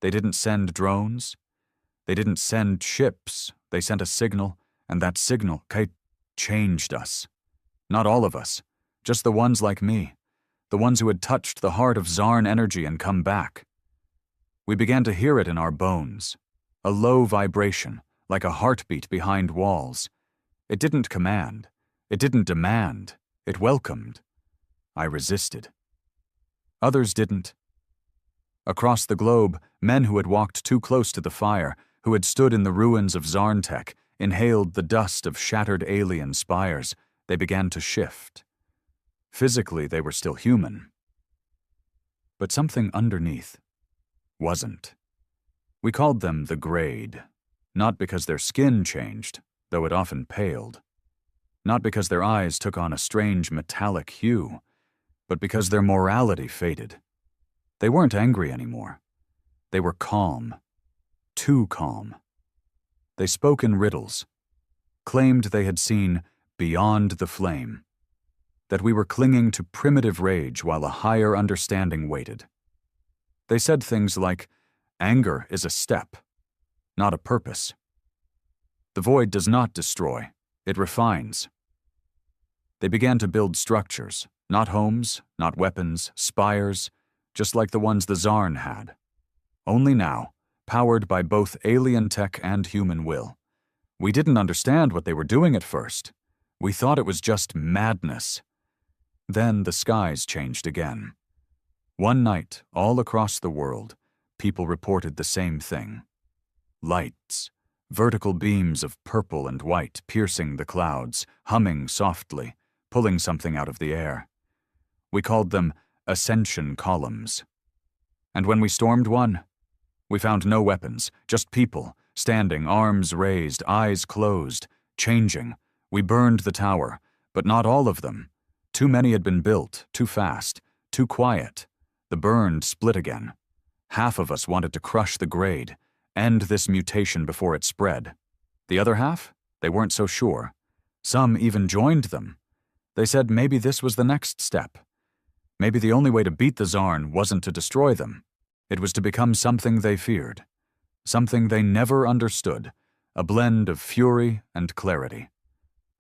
They didn't send drones. They didn't send ships. They sent a signal, and that signal changed us. Not all of us, just the ones like me, the ones who had touched the heart of Zarn energy and come back. We began to hear it in our bones, a low vibration, like a heartbeat behind walls. It didn't command. It didn't demand. It welcomed. I resisted. Others didn't. Across the globe, men who had walked too close to the fire, who had stood in the ruins of Zarntech, inhaled the dust of shattered alien spires, they began to shift. Physically, they were still human. But something underneath wasn't. We called them the Grade, not because their skin changed, though it often paled, not because their eyes took on a strange metallic hue, but because their morality faded. They weren't angry anymore. They were calm, too calm. They spoke in riddles, claimed they had seen beyond the flame, that we were clinging to primitive rage while a higher understanding waited. They said things like, anger is a step, not a purpose. The void does not destroy, it refines. They began to build structures, not homes, not weapons, spires, just like the ones the Zarn had. Only now, powered by both alien tech and human will. We didn't understand what they were doing at first. We thought it was just madness. Then the skies changed again. One night, all across the world, people reported the same thing. Lights, vertical beams of purple and white piercing the clouds, humming softly, pulling something out of the air. We called them ascension columns. And when we stormed one, we found no weapons, just people, standing, arms raised, eyes closed, changing. We burned the tower, but not all of them. Too many had been built, too fast, too quiet. The burned split again. Half of us wanted to crush the Grade, end this mutation before it spread. The other half? They weren't so sure. Some even joined them. They said maybe this was the next step. Maybe the only way to beat the Zarn wasn't to destroy them. It was to become something they feared. Something they never understood. A blend of fury and clarity.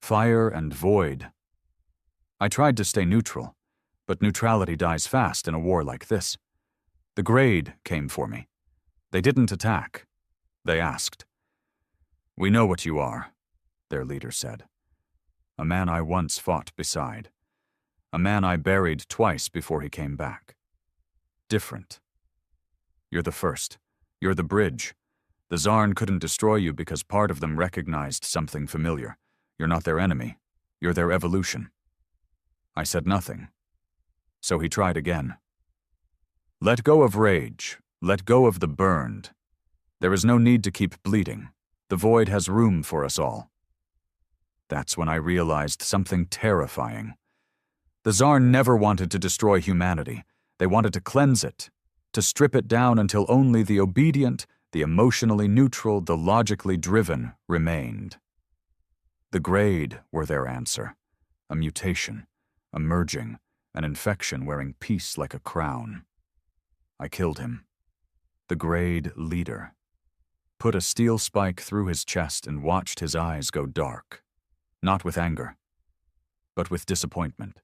Fire and void. I tried to stay neutral, but neutrality dies fast in a war like this. The Grade came for me. They didn't attack. They asked. "We know what you are," their leader said. "A man I once fought beside. A man I buried twice before he came back. Different. You're the first. You're the bridge. The Zarn couldn't destroy you because part of them recognized something familiar. You're not their enemy. You're their evolution." I said nothing. So he tried again. "Let go of rage. Let go of the burned. There is no need to keep bleeding. The void has room for us all." That's when I realized something terrifying. The Zarn never wanted to destroy humanity. They wanted to cleanse it, to strip it down until only the obedient, the emotionally neutral, the logically driven remained. The Grade were their answer. A mutation, a merging, an infection wearing peace like a crown. I killed him. The Grade leader. Put a steel spike through his chest and watched his eyes go dark. Not with anger, but with disappointment.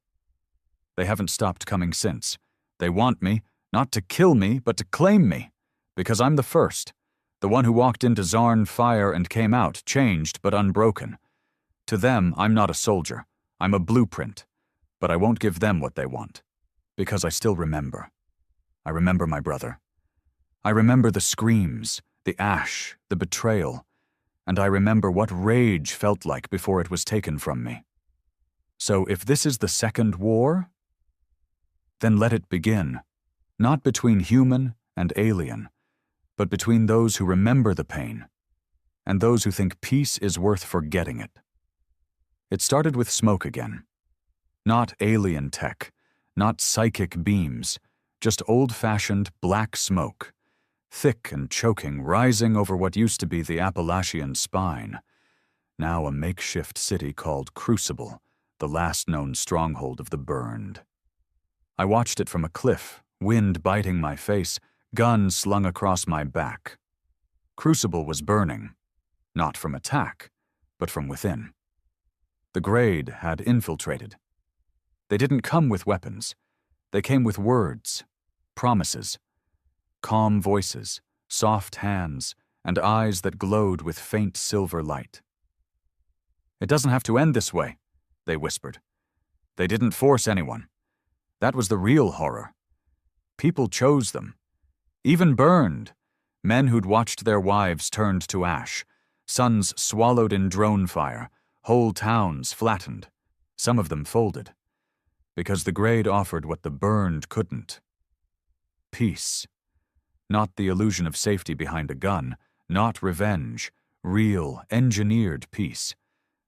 They haven't stopped coming since. They want me, not to kill me, but to claim me, because I'm the first, the one who walked into Zarn fire and came out, changed but unbroken. To them, I'm not a soldier. I'm a blueprint, but I won't give them what they want, because I still remember. I remember my brother. I remember the screams, the ash, the betrayal, and I remember what rage felt like before it was taken from me. So if this is the second war, then let it begin, not between human and alien, but between those who remember the pain and those who think peace is worth forgetting it. It started with smoke again. Not alien tech, not psychic beams, just old-fashioned black smoke, thick and choking, rising over what used to be the Appalachian spine, now a makeshift city called Crucible, the last known stronghold of the burned. I watched it from a cliff, wind biting my face, gun slung across my back. Crucible was burning, not from attack, but from within. The Grade had infiltrated. They didn't come with weapons. They came with words, promises, calm voices, soft hands, and eyes that glowed with faint silver light. "It doesn't have to end this way," they whispered. They didn't force anyone. That was the real horror. People chose them. Even burned. Men who'd watched their wives turned to ash, sons swallowed in drone fire, whole towns flattened, some of them folded. Because the Grade offered what the burned couldn't. Peace. Not the illusion of safety behind a gun, not revenge, real, engineered peace.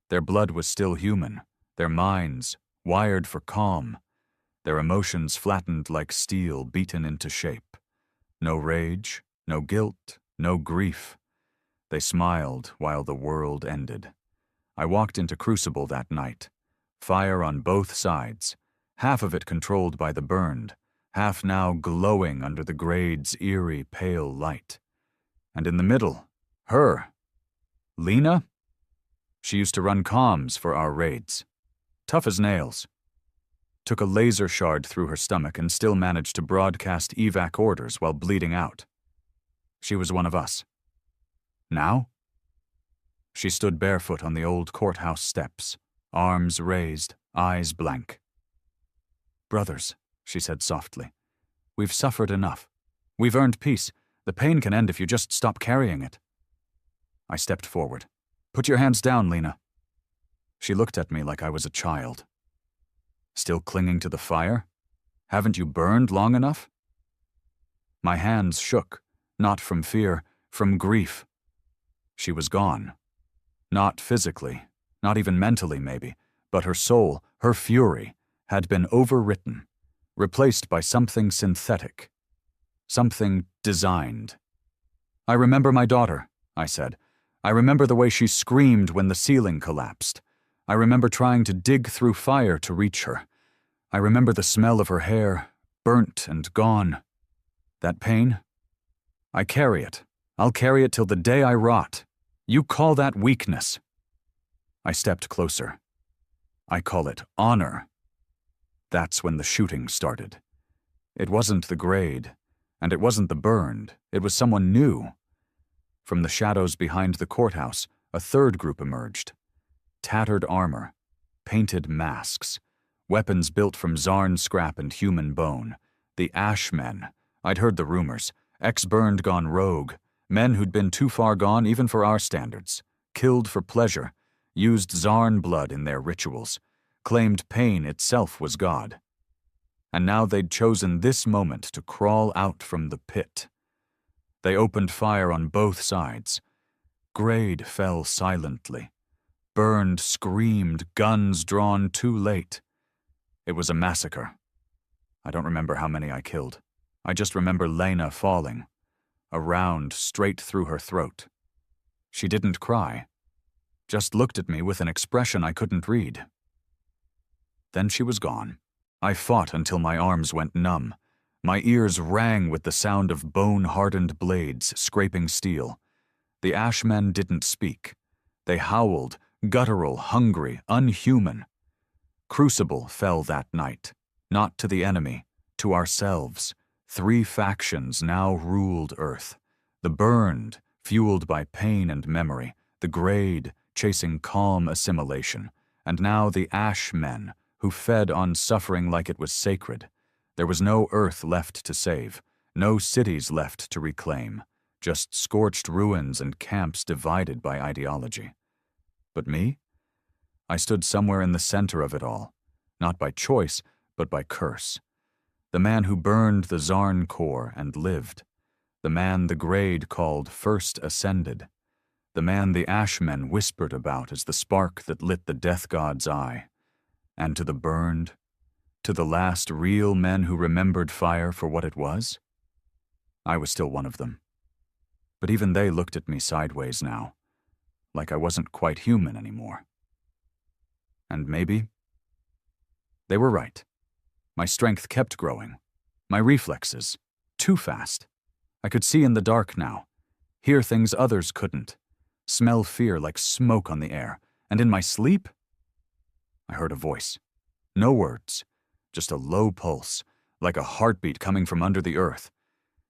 Their blood was still human, their minds wired for calm, their emotions flattened like steel beaten into shape. No rage, no guilt, no grief. They smiled while the world ended. I walked into Crucible that night. Fire on both sides, half of it controlled by the burned, half now glowing under the grade's eerie pale light. And in the middle, her. Lena? She used to run comms for our raids. Tough as nails. Took a laser shard through her stomach and still managed to broadcast evac orders while bleeding out. She was one of us. Now? She stood barefoot on the old courthouse steps, arms raised, eyes blank. "Brothers," she said softly, "we've suffered enough. We've earned peace. The pain can end if you just stop carrying it." I stepped forward. "Put your hands down, Lena." She looked at me like I was a child. "Still clinging to the fire? Haven't you burned long enough?" My hands shook, not from fear, from grief. She was gone. Not physically, not even mentally maybe, but her soul, her fury, had been overwritten, replaced by something synthetic, something designed. "I remember my daughter," I said. "I remember the way she screamed when the ceiling collapsed. I remember trying to dig through fire to reach her. I remember the smell of her hair, burnt and gone. That pain? I carry it. I'll carry it till the day I rot. You call that weakness?" I stepped closer. "I call it honor." That's when the shooting started. It wasn't the grade, and it wasn't the burned. It was someone new. From the shadows behind the courthouse, a third group emerged. Tattered armor, painted masks, weapons built from Zarn scrap and human bone. The Ashmen. I'd heard the rumors. Ex-burned gone rogue. Men who'd been too far gone even for our standards. Killed for pleasure. Used Zarn blood in their rituals. Claimed pain itself was God. And now they'd chosen this moment to crawl out from the pit. They opened fire on both sides. Grade fell silently. Burned screamed, guns drawn too late. It was a massacre. I don't remember how many I killed. I just remember Lena falling. A round straight through her throat. She didn't cry. Just looked at me with an expression I couldn't read. Then she was gone. I fought until my arms went numb. My ears rang with the sound of bone-hardened blades scraping steel. The Ashmen didn't speak. They howled, guttural, hungry, unhuman. Crucible fell that night. Not to the enemy, to ourselves. 3 factions now ruled Earth. The burned, fueled by pain and memory. The grade, chasing calm assimilation. And now the Ashmen, who fed on suffering like it was sacred. There was no Earth left to save, no cities left to reclaim, just scorched ruins and camps divided by ideology. But me? I stood somewhere in the center of it all, not by choice, but by curse. The man who burned the Zarn core and lived. The man the grade called First Ascended. The man the Ashmen whispered about as the spark that lit the death god's eye. And to the burned, to the last real men who remembered fire for what it was? I was still one of them. But even they looked at me sideways now, like I wasn't quite human anymore. And maybe they were right. My strength kept growing. My reflexes, too fast. I could see in the dark now, hear things others couldn't, smell fear like smoke on the air, and in my sleep, I heard a voice. No words, just a low pulse, like a heartbeat coming from under the earth.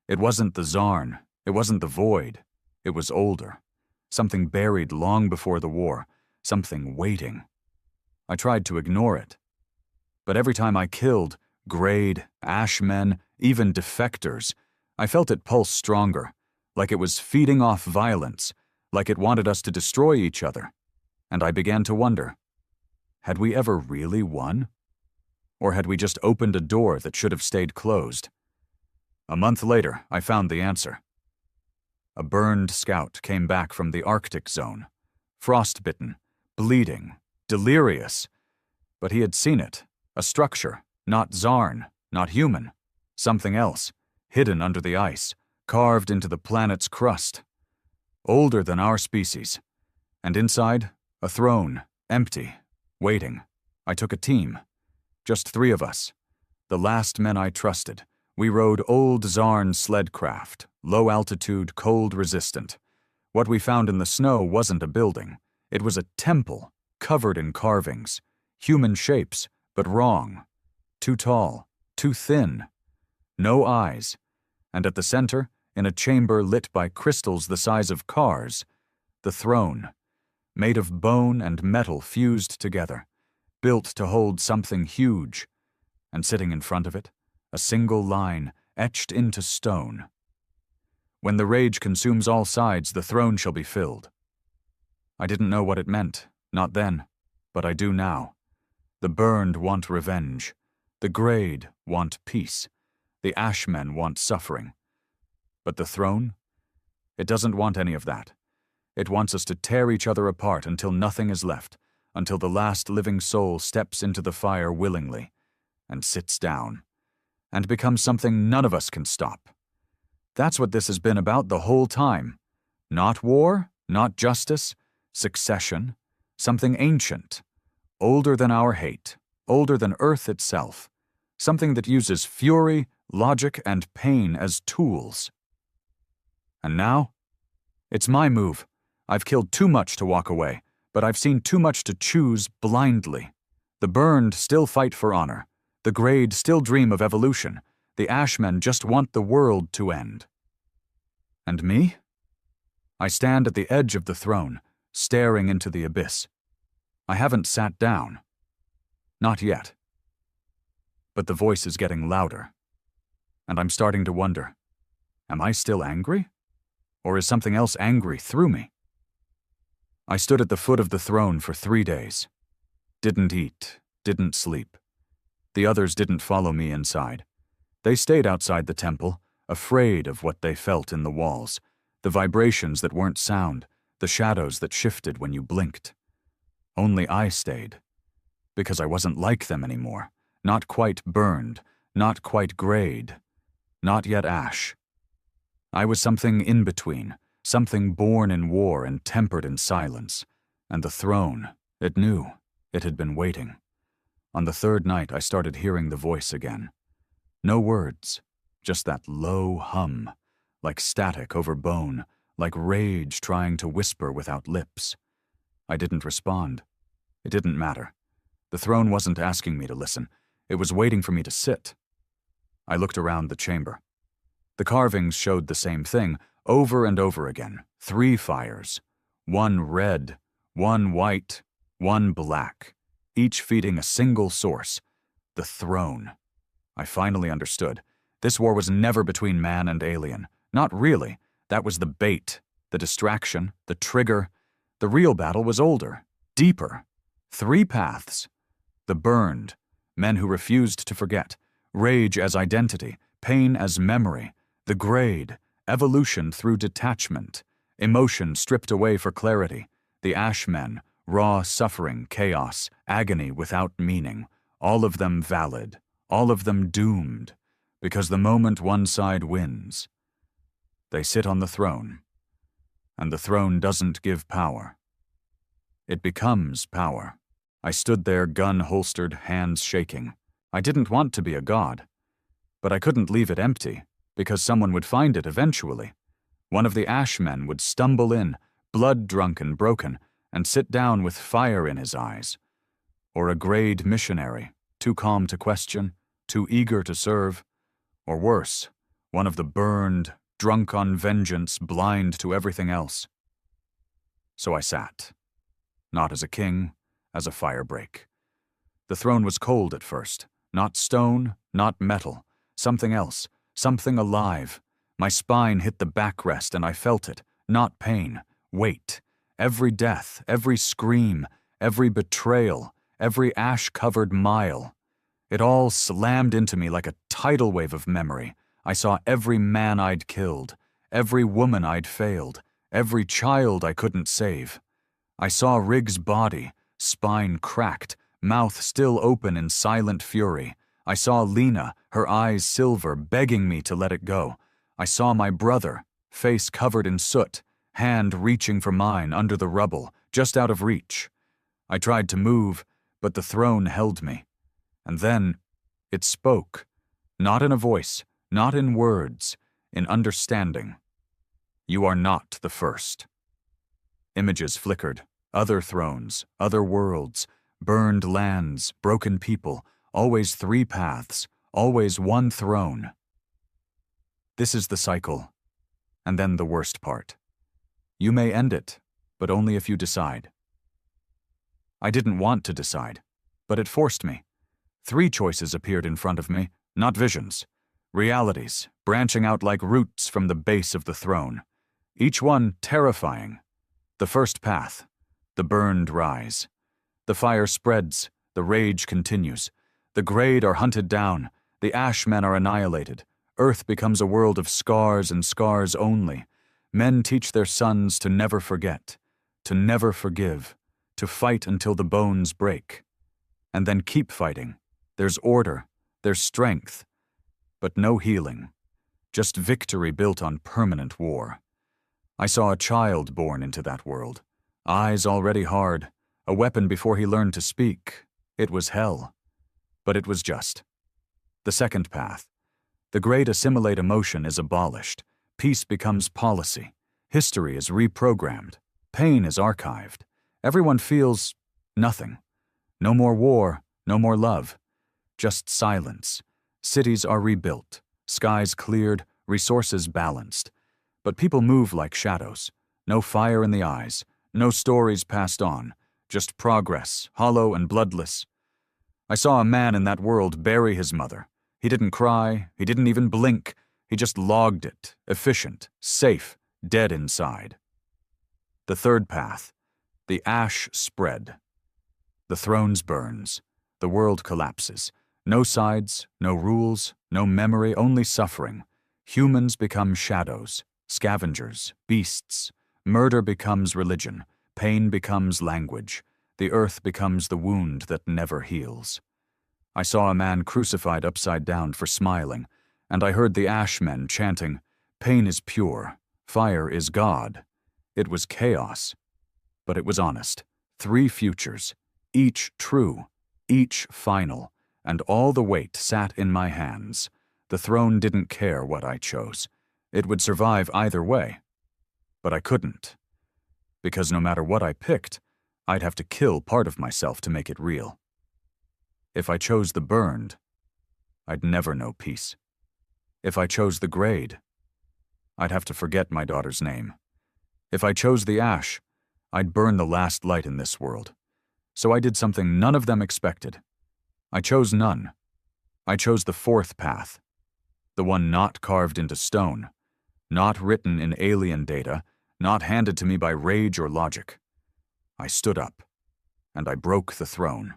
It wasn't the Zarn, it wasn't the void. It was older. Something buried long before the war, something waiting. I tried to ignore it. But every time I killed, grade, Ashmen, even defectors, I felt it pulse stronger, like it was feeding off violence, like it wanted us to destroy each other. And I began to wonder, had we ever really won? Or had we just opened a door that should have stayed closed? A month later, I found the answer. A burned scout came back from the Arctic zone, frostbitten, bleeding, delirious. But he had seen it, a structure, not Zarn, not human, something else, hidden under the ice, carved into the planet's crust. Older than our species. And inside, a throne, empty, waiting. I took a team. Just 3 of us. The last men I trusted. We rode old Zarn sledcraft, low altitude, cold resistant. What we found in the snow wasn't a building. It was a temple, covered in carvings. Human shapes, but wrong. Too tall, too thin. No eyes. And at the center, in a chamber lit by crystals the size of cars, the throne, made of bone and metal fused together, built to hold something huge, and sitting in front of it, a single line etched into stone. When the rage consumes all sides, the throne shall be filled. I didn't know what it meant, not then, but I do now. The burned want revenge. The grayed want peace. The ashmen want suffering. But the throne? It doesn't want any of that. It wants us to tear each other apart until nothing is left, until the last living soul steps into the fire willingly, and sits down, and becomes something none of us can stop. That's what this has been about the whole time. Not war, not justice, succession, something ancient, older than our hate, older than Earth itself, something that uses fury, logic, and pain as tools. And now? It's my move. I've killed too much to walk away, but I've seen too much to choose blindly. The burned still fight for honor. The grayed still dream of evolution. The ashmen just want the world to end. And me? I stand at the edge of the throne, staring into the abyss. I haven't sat down. Not yet. But the voice is getting louder. And I'm starting to wonder, am I still angry? Or is something else angry through me? I stood at the foot of the throne for 3 days. Didn't eat, didn't sleep. The others didn't follow me inside. They stayed outside the temple, afraid of what they felt in the walls, the vibrations that weren't sound, the shadows that shifted when you blinked. Only I stayed, because I wasn't like them anymore, not quite burned, not quite grayed, not yet ash. I was something in between, something born in war and tempered in silence. And the throne, it knew, it had been waiting. On the 3rd night, I started hearing the voice again. No words, just that low hum, like static over bone, like rage trying to whisper without lips. I didn't respond. It didn't matter. The throne wasn't asking me to listen. It was waiting for me to sit. I looked around the chamber. The carvings showed the same thing, over and over again. 3 fires. 1 red, 1 white, 1 black, each feeding a single source, the throne. I finally understood. This war was never between man and alien. Not really. That was the bait, the distraction, the trigger. The real battle was older, deeper. 3 paths. The burned, men who refused to forget, rage as identity, pain as memory. The grayed, evolution through detachment, emotion stripped away for clarity. The ashmen, raw suffering, chaos, agony without meaning, all of them valid, all of them doomed, because the moment one side wins, they sit on the throne, and the throne doesn't give power. It becomes power. I stood there, gun holstered, hands shaking. I didn't want to be a god, but I couldn't leave it empty, because someone would find it eventually. One of the ashmen would stumble in, blood-drunk and broken, and sit down with fire in his eyes. Or a grayed missionary, too calm to question, too eager to serve. Or worse, one of the burned, drunk on vengeance, blind to everything else. So I sat. Not as a king, as a firebreak. The throne was cold at first. Not stone, not metal. Something else. Something alive. My spine hit the backrest and I felt it. Not pain. Weight. Every death, every scream, every betrayal, every ash-covered mile. It all slammed into me like a tidal wave of memory. I saw every man I'd killed, every woman I'd failed, every child I couldn't save. I saw Rig's body, spine cracked, mouth still open in silent fury. I saw Lena, her eyes silver, begging me to let it go. I saw my brother, face covered in soot, hand reaching for mine under the rubble, just out of reach. I tried to move, but the throne held me. And then it spoke, not in a voice, not in words, in understanding. You are not the first. Images flickered, other thrones, other worlds, burned lands, broken people, always 3 paths, always one throne. This is the cycle, and then the worst part. You may end it, but only if you decide. I didn't want to decide, but it forced me. 3 choices appeared in front of me, not visions. Realities, branching out like roots from the base of the throne. Each one terrifying. The first path, the burned rise. The fire spreads, the rage continues. The Grade are hunted down, the Ashmen are annihilated. Earth becomes a world of scars and scars only. Men teach their sons to never forget, to never forgive, to fight until the bones break. And then keep fighting. There's order, there's strength, but no healing. Just victory built on permanent war. I saw a child born into that world. Eyes already hard, a weapon before he learned to speak. It was hell. But it was just. The second path. The great assimilate emotion is abolished. Peace becomes policy. History is reprogrammed. Pain is archived. Everyone feels nothing. No more war, no more love. Just silence. Cities are rebuilt. Skies cleared, resources balanced. But people move like shadows. No fire in the eyes. No stories passed on. Just progress, hollow and bloodless. I saw a man in that world bury his mother. He didn't cry, he didn't even blink. He just logged it, efficient, safe, dead inside. The third path. The ash spread. The thrones burns. The world collapses. No sides, no rules, no memory, only suffering. Humans become shadows, scavengers, beasts. Murder becomes religion. Pain becomes language. The earth becomes the wound that never heals. I saw a man crucified upside down for smiling, and I heard the Ashmen chanting, "Pain is pure, fire is God." It was chaos, but it was honest. 3 futures, each true, each final, and all the weight sat in my hands. The throne didn't care what I chose. It would survive either way. But I couldn't, because no matter what I picked, I'd have to kill part of myself to make it real. If I chose the burned, I'd never know peace. If I chose the Grade, I'd have to forget my daughter's name. If I chose the ash, I'd burn the last light in this world. So I did something none of them expected. I chose none. I chose the fourth path, the one not carved into stone, not written in alien data, not handed to me by rage or logic. I stood up, and I broke the throne.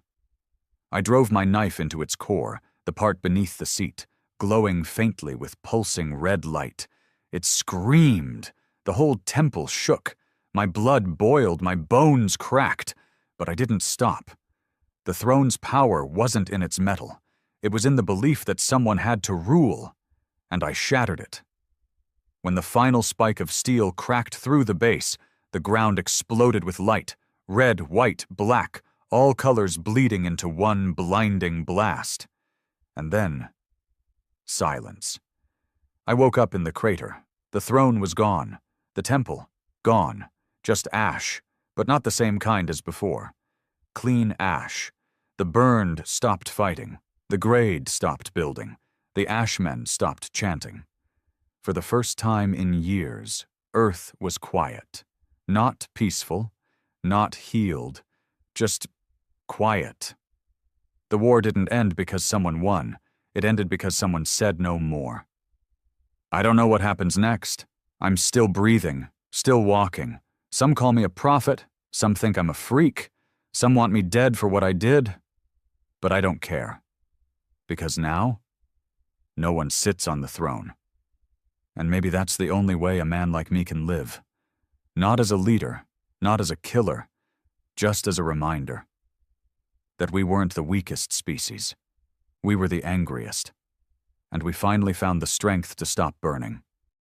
I drove my knife into its core, the part beneath the seat, glowing faintly with pulsing red light. It screamed. The whole temple shook. My blood boiled, my bones cracked. But I didn't stop. The throne's power wasn't in its metal. It was in the belief that someone had to rule, and I shattered it. When the final spike of steel cracked through the base, the ground exploded with light. Red, white, black, all colors bleeding into one blinding blast. And then, silence. I woke up in the crater. The throne was gone. The temple, gone. Just ash, but not the same kind as before. Clean ash. The burned stopped fighting. The Grade stopped building. The Ashmen stopped chanting. For the first time in years, Earth was quiet. Not peaceful, not healed, just quiet. The war didn't end because someone won. It ended because someone said no more. I don't know what happens next. I'm still breathing, still walking. Some call me a prophet. Some think I'm a freak. Some want me dead for what I did. But I don't care. Because now, no one sits on the throne. and maybe that's the only way a man like me can live. Not as a leader, not as a killer, just as a reminder that we weren't the weakest species. We were the angriest. And we finally found the strength to stop burning.